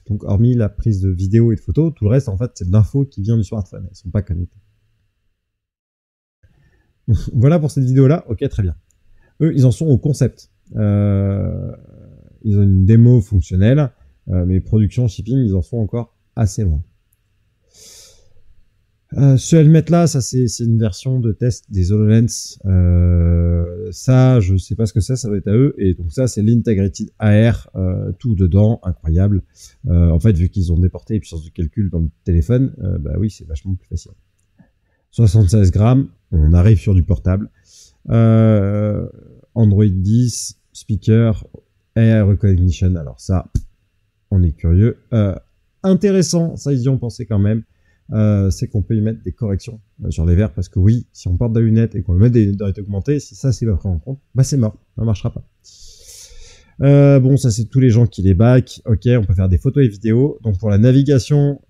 Donc, hormis la prise de vidéo et de photos, tout le reste, en fait, c'est de l'info qui vient du smartphone. Elles ne sont pas connectées. Voilà pour cette vidéo-là. Ok, très bien. Eux, ils en sont au concept. Ils ont une démo fonctionnelle, mais production, shipping, ils en sont encore assez loin. Ce helmet-là, ça c'est une version de test des HoloLens. Ça, je sais pas ce que c'est, ça doit être à eux. Et donc ça, c'est l'Integrated AR, tout dedans, incroyable. En fait, vu qu'ils ont déporté les puissances de calcul dans le téléphone, bah oui, c'est vachement plus facile. 76 grammes, on arrive sur du portable. Android 10, speaker, AR recognition. Alors ça, on est curieux. Intéressant, ça ils y ont pensé quand même. C'est qu'on peut y mettre des corrections sur les verres parce que oui, si on porte des lunettes et qu'on met des lunettes de réalité augmentée, si ça c'est pas pris en compte, bah c'est mort, ça marchera pas. Bon, ça c'est tous les gens qui les back. Ok, on peut faire des photos et vidéos. Donc pour la navigation,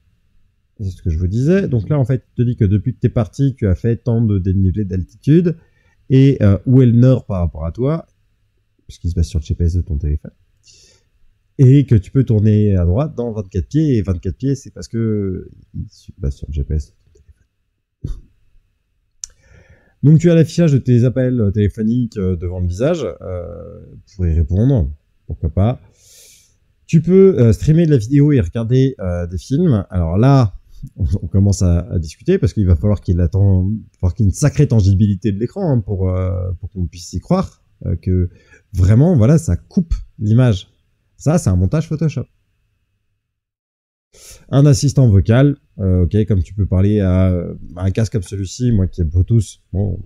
c'est ce que je vous disais. Donc là en fait, il te dit que depuis que t'es parti, tu as fait tant de dénivelé d'altitude et où est le nord par rapport à toi. puisqu'il se base sur le GPS de ton téléphone. Et que tu peux tourner à droite dans 24 pieds, et 24 pieds, c'est parce que il se base sur le GPS de ton téléphone. Donc tu as l'affichage de tes appels téléphoniques devant le visage, pour y répondre, pourquoi pas. Tu peux streamer de la vidéo et regarder des films. Alors là, on commence à discuter parce qu'il va falloir qu'il y ait une sacrée tangibilité de l'écran hein, pour qu'on puisse y croire que vraiment, voilà, ça coupe l'image. Ça, c'est un montage Photoshop. Un assistant vocal, ok, comme tu peux parler à un casque comme celui-ci, moi qui est Bluetooth, bon,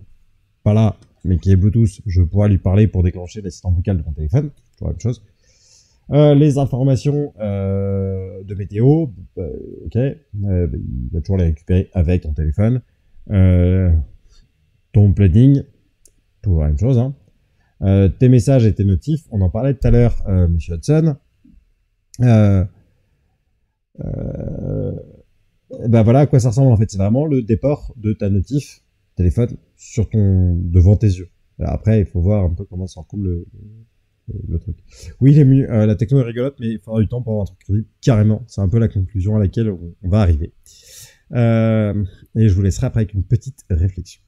pas là, mais qui est Bluetooth, je pourrais lui parler pour déclencher l'assistant vocal de mon téléphone, toujours la même chose. Les informations de météo, ok, il va toujours les récupérer avec ton téléphone. Ton planning, toujours la même chose. Hein. Tes messages et tes notifs, on en parlait tout à l'heure, Monsieur Hudson. Ben voilà à quoi ça ressemble en fait. C'est vraiment le déport de ta notif téléphone devant tes yeux. Alors après, il faut voir un peu comment ça recoule le truc. Oui, la techno est rigolote, mais il faudra du temps pour avoir un truc crédible. Carrément, c'est un peu la conclusion à laquelle on va arriver. Et je vous laisserai après avec une petite réflexion.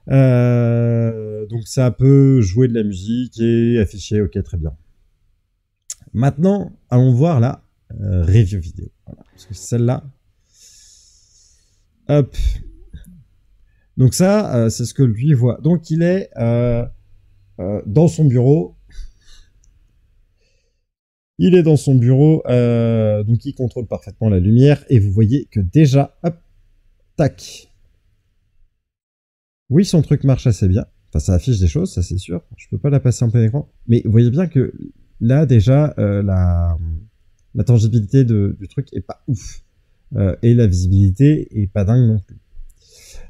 Donc ça peut jouer de la musique et afficher, ok, très bien. Maintenant, allons voir la review vidéo. Voilà, parce que celle-là, hop. Donc ça, c'est ce que lui voit. Donc il est dans son bureau. Il est dans son bureau, donc il contrôle parfaitement la lumière. Et vous voyez que déjà, hop, tac. Oui, son truc marche assez bien. Enfin, ça affiche des choses, ça c'est sûr. Je peux pas la passer en plein écran. Mais vous voyez bien que là, déjà, la tangibilité du truc est pas ouf. Et la visibilité est pas dingue non plus.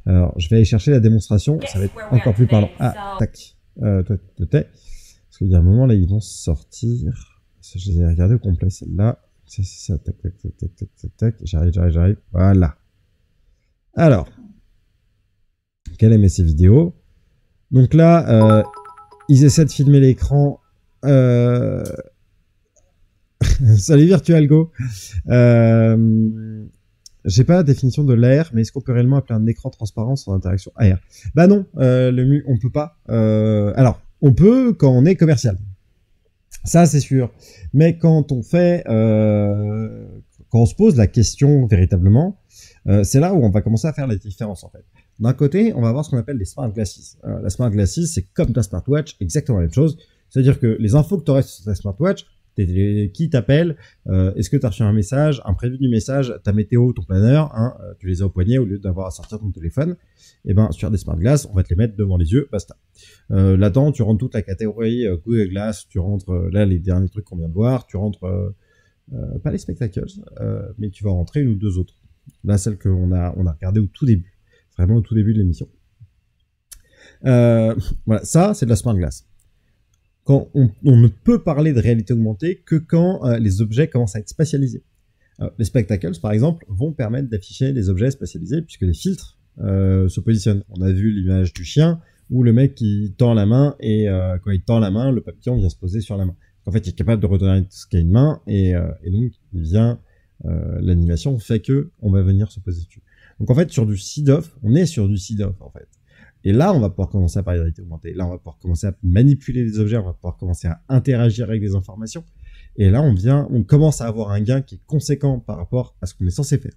Alors, je vais aller chercher la démonstration. Ça va être encore plus parlant. Ah, tac. Toi, tu te tais. Parce qu'il y a un moment, là, ils vont sortir. Je les ai regardés au complet, celle-là. C'est ça, tac, tac, tac, tac, tac, tac, tac. J'arrive. Voilà. Alors. Qu'elle aimait ces vidéos. Donc là, ils essaient de filmer l'écran. Salut VirtualGo. J'ai pas la définition de l'AR, mais est-ce qu'on peut réellement appeler un écran transparent sans interaction AR? Bah non, on peut pas. Alors, on peut quand on est commercial. Ça, c'est sûr. Mais quand on fait, quand on se pose la question véritablement, c'est là où on va commencer à faire la différence en fait. D'un côté, on va avoir ce qu'on appelle les smart glasses. La smart glasses, c'est comme ta smartwatch, exactement la même chose. C'est-à-dire que les infos que tu aurais sur ta smartwatch, qui t'appelle, est-ce que tu as reçu un message, un prévu du message, ta météo, ton planeur, hein, tu les as au poignet au lieu d'avoir à sortir ton téléphone. Et ben sur des smart glasses, on va te les mettre devant les yeux, basta. Là-dedans, tu rentres toute la catégorie Google Glass, tu rentres là les derniers trucs qu'on vient de voir, tu rentres pas les spectacles, mais tu vas rentrer une ou deux autres. Là, celle qu'on a regardée au tout début, vraiment au tout début de l'émission. Voilà, ça c'est de la smart glass. Quand on ne peut parler de réalité augmentée que quand les objets commencent à être spatialisés. Les spectacles, par exemple, vont permettre d'afficher les objets spatialisés puisque les filtres se positionnent. On a vu l'image du chien où le mec qui tend la main et quand il tend la main, le papillon vient se poser sur la main. En fait, il est capable de redonner ce qu'est une main et donc il vient l'animation fait que on va venir se poser dessus. Donc en fait, sur du CIDOF, on est sur du CIDOF en fait. Et là, on va pouvoir commencer à parler de réalité augmentée. Là, on va pouvoir commencer à manipuler les objets, on va pouvoir commencer à interagir avec des informations. Et là, on commence à avoir un gain qui est conséquent par rapport à ce qu'on est censé faire.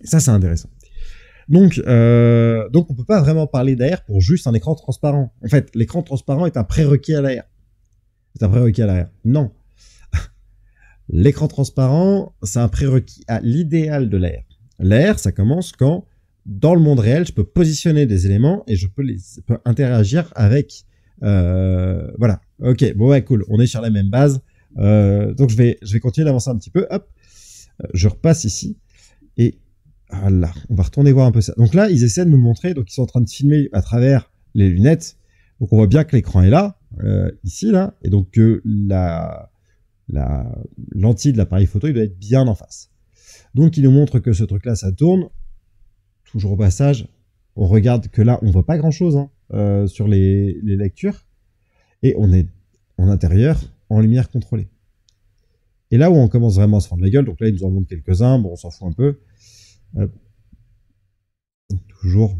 Et ça, c'est intéressant. Donc, on peut pas vraiment parler d'AR pour juste un écran transparent. En fait, l'écran transparent est un prérequis à l'AR. C'est un prérequis à l'AR. Non. L'écran transparent, c'est un prérequis à l'idéal de l'AR. L'AR, ça commence quand, dans le monde réel, je peux positionner des éléments et je peux interagir avec. Voilà. Ok. Bon, ouais, cool. On est sur la même base. Donc je vais continuer d'avancer un petit peu. Hop. Je repasse ici et voilà. On va retourner voir un peu ça. Donc là, ils essaient de nous montrer. Donc ils sont en train de filmer à travers les lunettes. Donc on voit bien que l'écran est là, ici là, et donc que la lentille de l'appareil photo, il doit être bien en face. Donc il nous montre que ce truc-là, ça tourne. Toujours au passage, on regarde que là, on voit pas grand-chose sur les lectures. et on est en intérieur, en lumière contrôlée. Et là où on commence vraiment à se prendre la gueule, donc là, il nous en montre quelques-uns, bon, on s'en fout un peu. Toujours.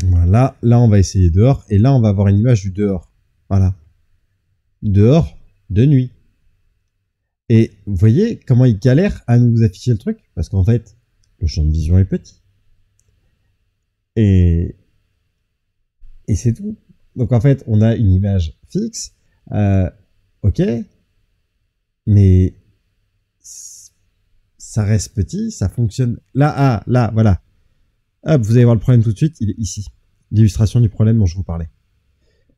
Voilà, là, on va essayer dehors, et là, on va avoir une image du dehors. Voilà. Dehors, de nuit. Et vous voyez comment il galère à nous afficher le truc? Parce qu'en fait, le champ de vision est petit. Et c'est tout. Donc en fait, on a une image fixe. Ok. Mais ça reste petit, ça fonctionne. Là, là, voilà. Hop, vous allez voir le problème tout de suite, il est ici. L'illustration du problème dont je vous parlais.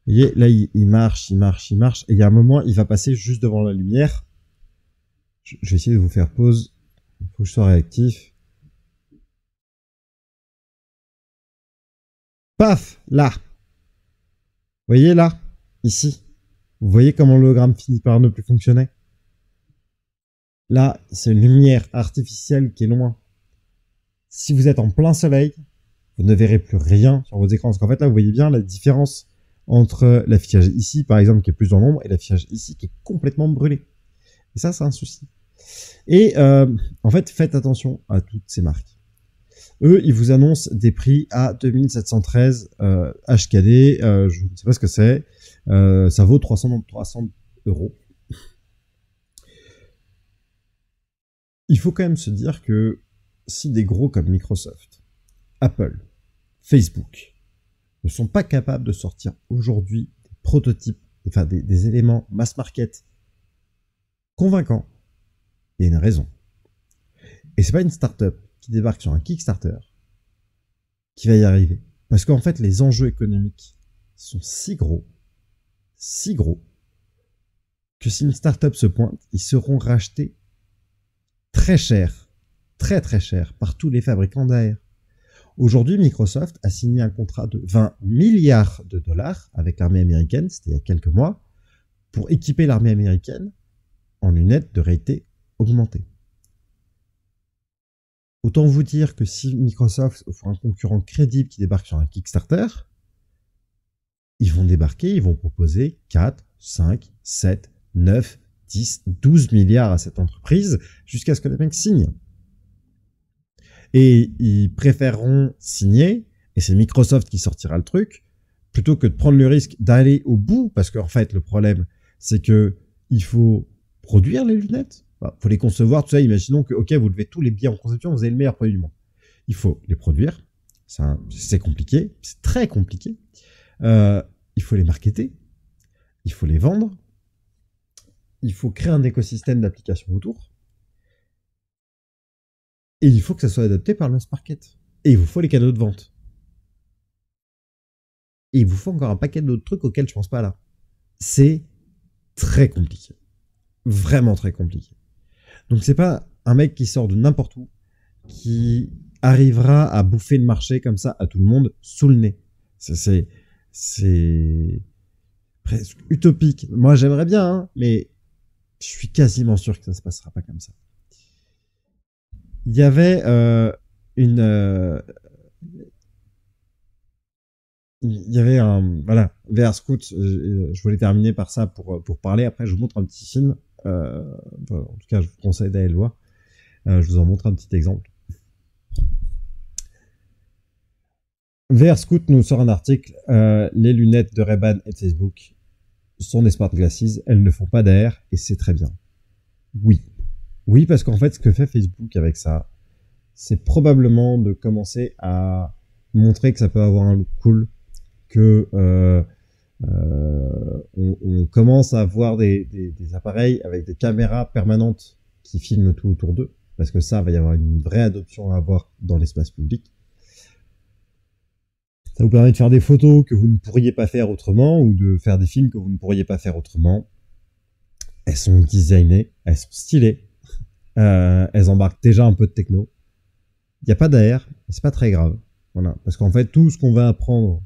Vous voyez, là, il marche. Et il y a un moment, il va passer juste devant la lumière. Je vais essayer de vous faire pause. Il faut que je sois réactif. Paf, là. Vous voyez là, ici. Vous voyez comment l'hologramme finit par ne plus fonctionner? Là, c'est une lumière artificielle qui est loin. Si vous êtes en plein soleil, vous ne verrez plus rien sur vos écrans. Parce qu'en fait, là, vous voyez bien la différence entre l'affichage ici, par exemple, qui est plus dans l'ombre, et l'affichage ici, qui est complètement brûlé. Et ça, c'est un souci. Et en fait, faites attention à toutes ces marques. Eux, ils vous annoncent des prix à 2713 HKD. Je ne sais pas ce que c'est. Ça vaut 300 €. Il faut quand même se dire que si des gros comme Microsoft, Apple, Facebook ne sont pas capables de sortir aujourd'hui des prototypes, enfin des éléments mass market convaincants, il y a une raison. Et c'est pas une startup qui débarque sur un Kickstarter qui va y arriver. Parce qu'en fait, les enjeux économiques sont si gros, que si une startup se pointe, ils seront rachetés très cher, très cher par tous les fabricants derrière. Aujourd'hui, Microsoft a signé un contrat de 20 milliards de dollars avec l'armée américaine, c'était il y a quelques mois, pour équiper l'armée américaine en lunettes de réalité augmentée. Autant vous dire que si Microsoft offre un concurrent crédible qui débarque sur un Kickstarter, ils vont débarquer, ils vont proposer 4, 5, 7, 9, 10, 12 milliards à cette entreprise jusqu'à ce que les mecs signent. Et ils préféreront signer, et c'est Microsoft qui sortira le truc, plutôt que de prendre le risque d'aller au bout, parce qu'en fait, le problème, c'est que il faut produire les lunettes. Il faut les concevoir, tout ça. Imaginons que, ok, vous levez tous les billets en conception, vous avez le meilleur produit du monde. Il faut les produire. C'est compliqué. C'est très compliqué. Il faut les marketer. Il faut les vendre. Il faut créer un écosystème d'applications autour. Et il faut que ça soit adapté par le mass market. Et il vous faut les canaux de vente. Et il vous faut encore un paquet d'autres trucs auxquels je pense pas là. C'est très compliqué. Vraiment très compliqué. Donc c'est pas un mec qui sort de n'importe où qui arrivera à bouffer le marché comme ça à tout le monde sous le nez. C'est presque utopique. Moi j'aimerais bien, hein, mais je suis quasiment sûr que ça se passera pas comme ça. Il y avait il y avait un voilà, VR Scout, je voulais terminer par ça pour parler. Après je vous montre un petit film. En tout cas je vous conseille d'aller le voir. Je vous en montre un petit exemple. VR Scout nous sort un article. Les lunettes de Ray-Ban et de Facebook sont des smart glasses, elles ne font pas d'air et c'est très bien. Oui, parce qu'en fait ce que fait Facebook avec ça, c'est probablement de commencer à montrer que ça peut avoir un look cool, que on commence à avoir des appareils avec des caméras permanentes qui filment tout autour d'eux, parce que ça va y avoir une vraie adoption à avoir dans l'espace public. Ça vous permet de faire des photos que vous ne pourriez pas faire autrement, ou de faire des films que vous ne pourriez pas faire autrement. Elles sont designées, elles sont stylées, elles embarquent déjà un peu de techno. Il n'y a pas d'air, et c'est pas très grave. Voilà, parce qu'en fait, tout ce qu'on va apprendre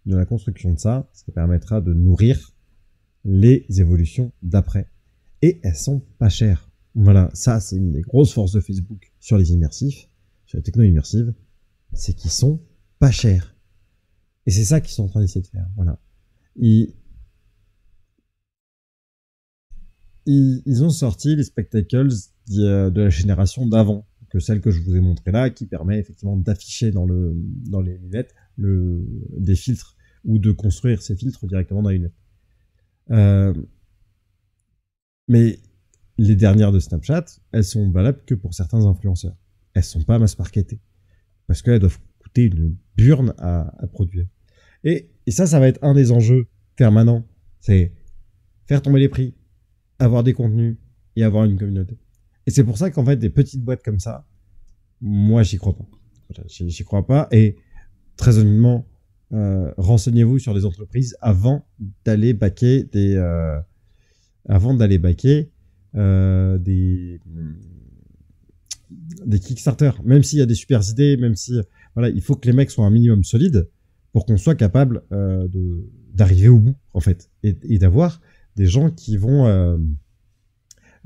de la construction de ça permettra de nourrir les évolutions d'après. Et elles sont pas chères. Voilà, ça c'est une des grosses forces de Facebook sur les immersifs, sur les techno immersives, c'est qu'ils sont pas chers. Et c'est ça qu'ils sont en train d'essayer de faire. Voilà. ils ont sorti les spectacles de la génération d'avant, que celle que je vous ai montrée là, qui permet effectivement d'afficher dans les lunettes des filtres ou de construire ces filtres directement dans les lunettes. Mais les dernières de Snapchat, elles sont valables que pour certains influenceurs. Elles sont pas mass marketées parce qu'elles doivent coûter une burne à produire. Et ça va être un des enjeux permanents. C'est faire tomber les prix, avoir des contenus et avoir une communauté. Et c'est pour ça qu'en fait, des petites boîtes comme ça, moi, j'y crois pas. J'y crois pas. Et très honnêtement, renseignez-vous sur des entreprises avant d'aller backer des Kickstarter. Même s'il y a des super idées, même si voilà, il faut que les mecs soient un minimum solides pour qu'on soit capable d'arriver au bout, en fait, et d'avoir des gens qui vont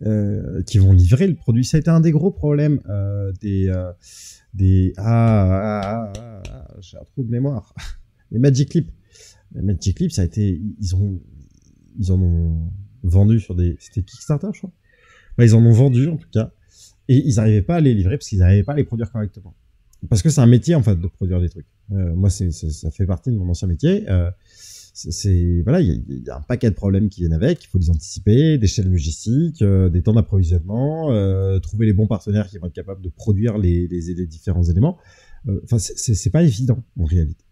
livrer le produit. Ça a été un des gros problèmes j'ai un trou de mémoire. Les Magic Clip. Les Magic Clip, ça a été, ils en ont vendu sur c'était Kickstarter, je crois. Bah, ils en ont vendu, en tout cas. Et ils n'arrivaient pas à les livrer parce qu'ils n'arrivaient pas à les produire correctement. Parce que c'est un métier, en fait, de produire des trucs. Moi, ça fait partie de mon ancien métier. Voilà, il y a un paquet de problèmes qui viennent avec. Il faut les anticiper, des chaînes logistiques, des temps d'approvisionnement, trouver les bons partenaires qui vont être capables de produire les différents éléments. Enfin, c'est pas évident, en réalité.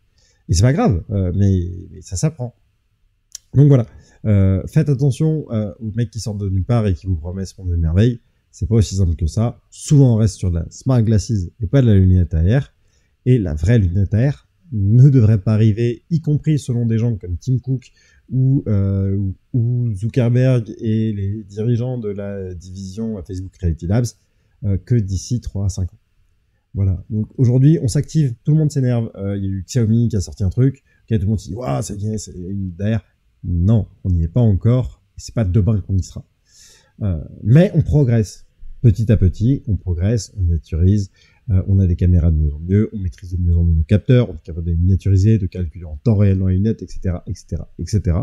Et c'est pas grave, mais ça s'apprend. Donc voilà. Faites attention aux mecs qui sortent de nulle part et qui vous promettent des merveilles. C'est pas aussi simple que ça. Souvent, on reste sur de la smart glasses et pas de la lunette à air. Et la vraie lunette à air ne devrait pas arriver, y compris selon des gens comme Tim Cook ou Zuckerberg et les dirigeants de la division Facebook Creative Labs, que d'ici 3 à 5 ans. Voilà. Donc aujourd'hui, on s'active, tout le monde s'énerve. Il y a eu Xiaomi qui a sorti un truc. Okay, tout le monde se dit, waouh, ça y est, c'est une lunette à air. Non, on n'y est pas encore. Et c'est pas demain qu'on y sera. Mais on progresse. Petit à petit, on progresse, on miniaturise, on a des caméras de mieux en mieux, on maîtrise de mieux en mieux nos capteurs, on est capable de les miniaturiser, de calculer en temps réel dans les lunettes, etc., etc., etc.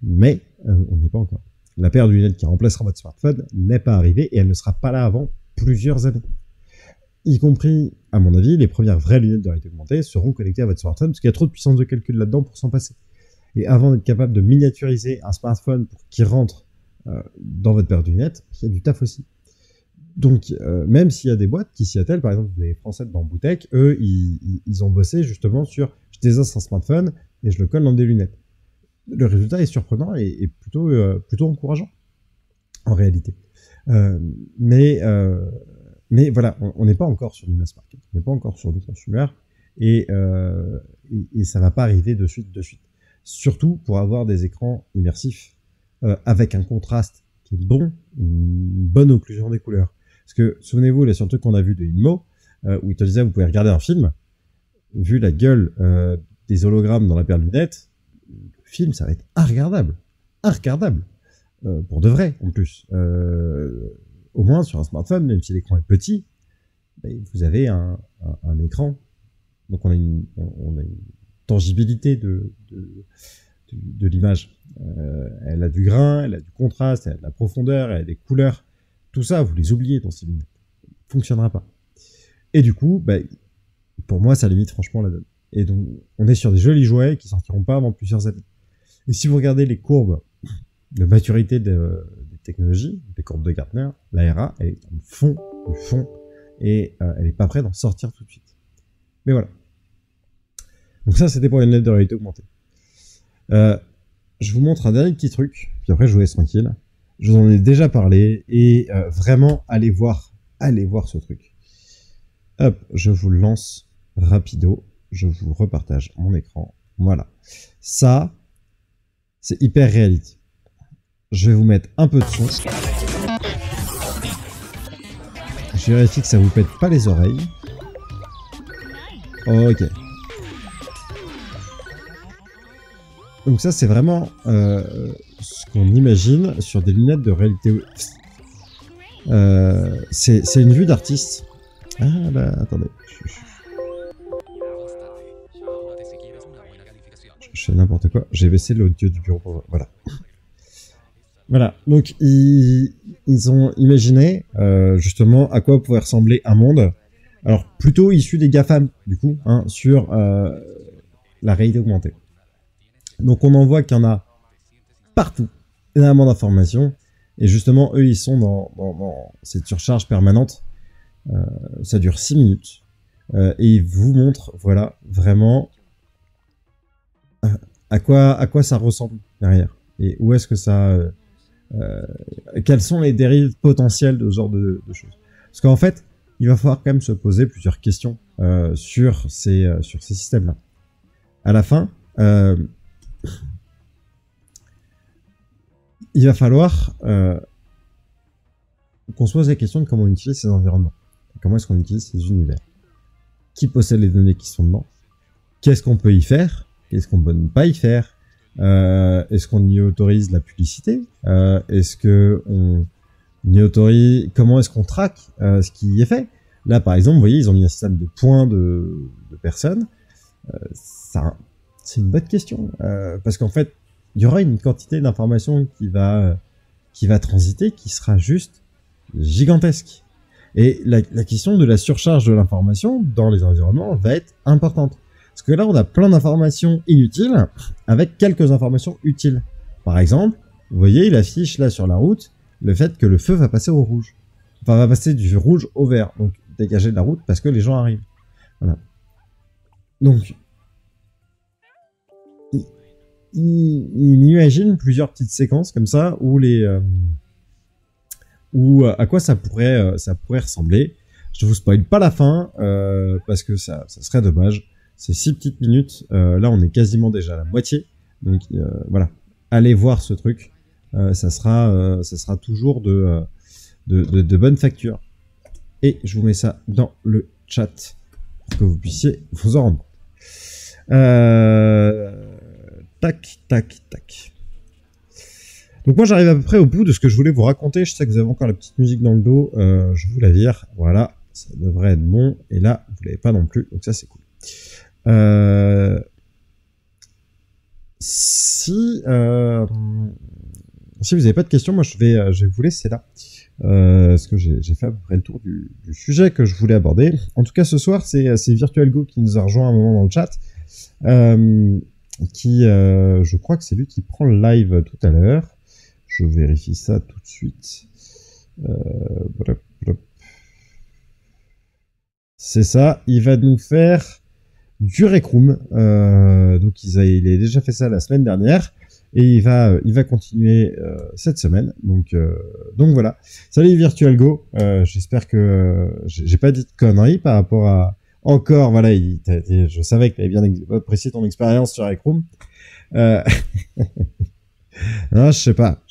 Mais on n'y est pas encore. La paire de lunettes qui remplacera votre smartphone n'est pas arrivée et elle ne sera pas là avant plusieurs années. Y compris, à mon avis, les premières vraies lunettes de réalité augmentée seront connectées à votre smartphone parce qu'il y a trop de puissance de calcul là-dedans pour s'en passer. Et avant d'être capable de miniaturiser un smartphone pour qu'il rentre dans votre paire de lunettes, il y a du taf aussi. Donc, même s'il y a des boîtes qui s'y attellent, par exemple les Français de Bamboo Tech, eux, ils ont bossé justement sur je désinstalle un smartphone et je le colle dans des lunettes. Le résultat est surprenant et plutôt encourageant, en réalité. Mais voilà, on n'est pas encore sur du mass market, on n'est pas encore sur du consumer, et ça va pas arriver de suite. Surtout pour avoir des écrans immersifs avec un contraste qui est bon, une bonne occlusion des couleurs. Parce que, souvenez-vous, là, sur le truc qu'on a vu de Inmo, où il te disait, vous pouvez regarder un film, vu la gueule des hologrammes dans la paire de lunettes, le film, ça va être regardable, pour de vrai, en plus. Au moins, sur un smartphone, même si l'écran est petit, vous avez un écran, donc on a une tangibilité de l'image. Elle a du grain, elle a du contraste, elle a de la profondeur, elle a des couleurs. Tout ça, vous les oubliez dans ces lunettes. Ça ne fonctionnera pas. Et du coup, pour moi, ça limite franchement la donne. Et donc, on est sur des jolis jouets qui sortiront pas avant plusieurs années. Et si vous regardez les courbes de maturité des technologies, les courbes de Gartner, la RA, elle est dans le fond du fond et elle n'est pas prête d'en sortir tout de suite. Mais voilà. Donc ça, c'était pour les lunettes de réalité augmentée. Je vous montre un dernier petit truc, puis après je vous laisse tranquille. Je vous en ai déjà parlé, et vraiment, allez voir ce truc. Hop, je vous le lance rapido, je vous repartage mon écran. Voilà. Ça, c'est hyper reality. Je vais vous mettre un peu de son. Je vérifie que ça vous pète pas les oreilles. Ok. Donc ça, c'est vraiment ce qu'on imagine sur des lunettes de réalité. C'est une vue d'artiste. Ah bah, attendez. Je fais n'importe quoi. J'ai baissé l'audio du bureau pour... Voilà. Voilà, donc ils ont imaginé justement à quoi pouvait ressembler un monde, alors plutôt issu des GAFAM, du coup, hein, sur la réalité augmentée. Donc on en voit qu'il y en a partout, énormément d'informations, et justement, eux, ils sont dans cette surcharge permanente. Ça dure 6 minutes, et ils vous montrent, voilà, vraiment à quoi ça ressemble derrière, et où est-ce que ça... quelles sont les dérives potentielles de ce genre de choses. Parce qu'en fait, il va falloir quand même se poser plusieurs questions sur ces systèmes-là. À la fin, il va falloir qu'on se pose la question de comment on utilise ces environnements. Comment est-ce qu'on utilise ces univers. Qui possède les données qui sont dedans? Qu'est-ce qu'on peut y faire? Qu'est-ce qu'on peut ne pas y faire? Est-ce qu'on y autorise la publicité? Est-ce que on y autorise? Comment est-ce qu'on traque ce qui y est fait? Là, par exemple, vous voyez, ils ont mis un système de points de personnes. Ça, c'est une bonne question parce qu'en fait, il y aura une quantité d'informations qui va transiter, qui sera juste gigantesque. Et la question de la surcharge de l'information dans les environnements va être importante. Parce que là, on a plein d'informations inutiles avec quelques informations utiles. Par exemple, vous voyez, il affiche là sur la route le fait que le feu va passer au rouge. Enfin, va passer du rouge au vert. Donc, dégager de la route parce que les gens arrivent. Voilà. Donc, il imagine plusieurs petites séquences comme ça où à quoi ça pourrait ressembler. Je vous spoil pas la fin parce que ça serait dommage. C'est 6 petites minutes. Là, on est quasiment déjà à la moitié. Donc voilà, allez voir ce truc. Ça sera toujours de bonne facture. Et je vous mets ça dans le chat pour que vous puissiez vous en rendre compte. Tac. Donc moi, j'arrive à peu près au bout de ce que je voulais vous raconter. Je sais que vous avez encore la petite musique dans le dos. Je vous la vire. Voilà, ça devrait être bon. Et là, vous l'avez pas non plus. Donc ça, c'est cool. Si vous n'avez pas de questions, moi je vais vous laisser là. Parce que j'ai fait à peu près le tour du sujet que je voulais aborder. En tout cas, ce soir, c'est VirtualGo qui nous a rejoint un moment dans le chat. Je crois que c'est lui qui prend le live tout à l'heure. Je vérifie ça tout de suite. C'est ça, il va nous faire du Rec Room. Donc il a déjà fait ça la semaine dernière et il va continuer cette semaine. Donc voilà. Salut VirtualGo. J'espère que j'ai pas dit de conneries par rapport à encore. Voilà, je savais que tu avais bien apprécié ton expérience sur Rec Room. Non, je sais pas.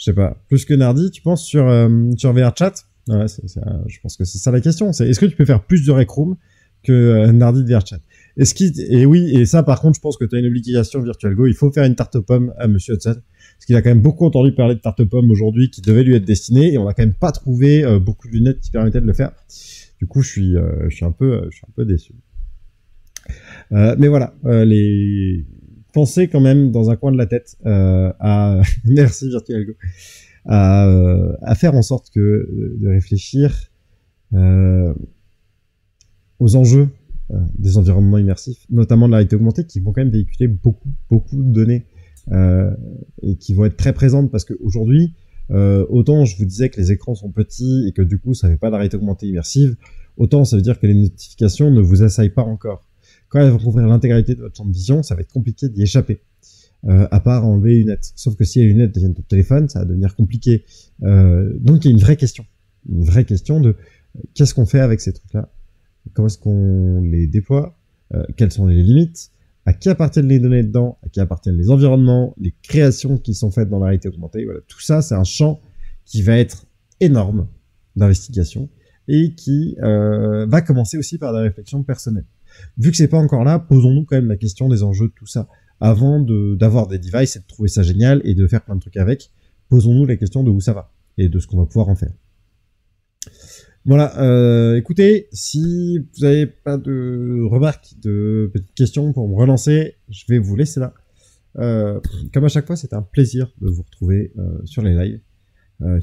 Plus que Nardi, tu penses sur VRChat? Ouais, je pense que c'est ça la question. Est-ce que tu peux faire plus de Rec Room que Nardi de VRChat? Et oui, et ça par contre, je pense que tu as une obligation VirtualGo. Il faut faire une tarte aux pommes à Monsieur Hudson, parce qu'il a quand même beaucoup entendu parler de tarte aux pommes aujourd'hui, qui devait lui être destinée, et on n'a quand même pas trouvé beaucoup de lunettes qui permettaient de le faire. Du coup, je suis un peu déçu. Mais voilà, pensez quand même dans un coin de la tête à merci VirtualGo, à faire en sorte de réfléchir aux enjeux des environnements immersifs, notamment de la réalité augmentée, qui vont quand même véhiculer beaucoup de données et qui vont être très présentes, parce qu'aujourd'hui, autant je vous disais que les écrans sont petits et que du coup ça fait pas de la réalité augmentée immersive, autant ça veut dire que les notifications ne vous assaillent pas encore. Quand elles vont couvrir l'intégralité de votre champ de vision, ça va être compliqué d'y échapper, à part enlever les lunettes. Sauf que si les lunettes deviennent votre téléphone, ça va devenir compliqué. Donc il y a une vraie question de qu'est-ce qu'on fait avec ces trucs-là, comment est-ce qu'on les déploie, quelles sont les limites, à qui appartiennent les données dedans, à qui appartiennent les environnements, les créations qui sont faites dans la réalité augmentée. Voilà, tout ça, c'est un champ qui va être énorme d'investigation et qui va commencer aussi par des réflexions personnelles. Vu que c'est pas encore là, posons-nous quand même la question des enjeux de tout ça. Avant d'avoir des devices et de trouver ça génial et de faire plein de trucs avec, posons-nous la question de où ça va et de ce qu'on va pouvoir en faire. Voilà, écoutez, si vous n'avez pas de remarques, de petites questions pour me relancer, je vais vous laisser là. Comme à chaque fois, c'est un plaisir de vous retrouver sur les lives.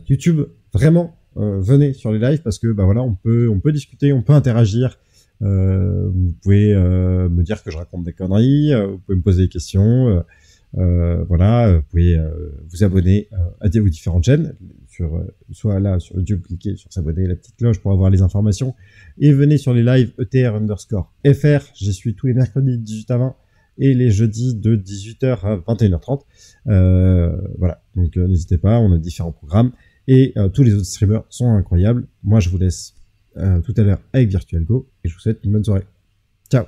YouTube, vraiment, venez sur les lives parce que bah voilà, on peut discuter, on peut interagir. Vous pouvez me dire que je raconte des conneries, vous pouvez me poser des questions. Voilà, vous pouvez vous abonner à aux différentes chaînes, soit là sur YouTube, cliquez sur s'abonner, la petite cloche pour avoir les informations, et venez sur les lives ETR_FR, j'y suis tous les mercredis de 18 à 20 et les jeudis de 18h à 21h30. Voilà, donc n'hésitez pas, on a différents programmes et tous les autres streamers sont incroyables. Moi je vous laisse tout à l'heure avec Virtual Go et je vous souhaite une bonne soirée. Ciao.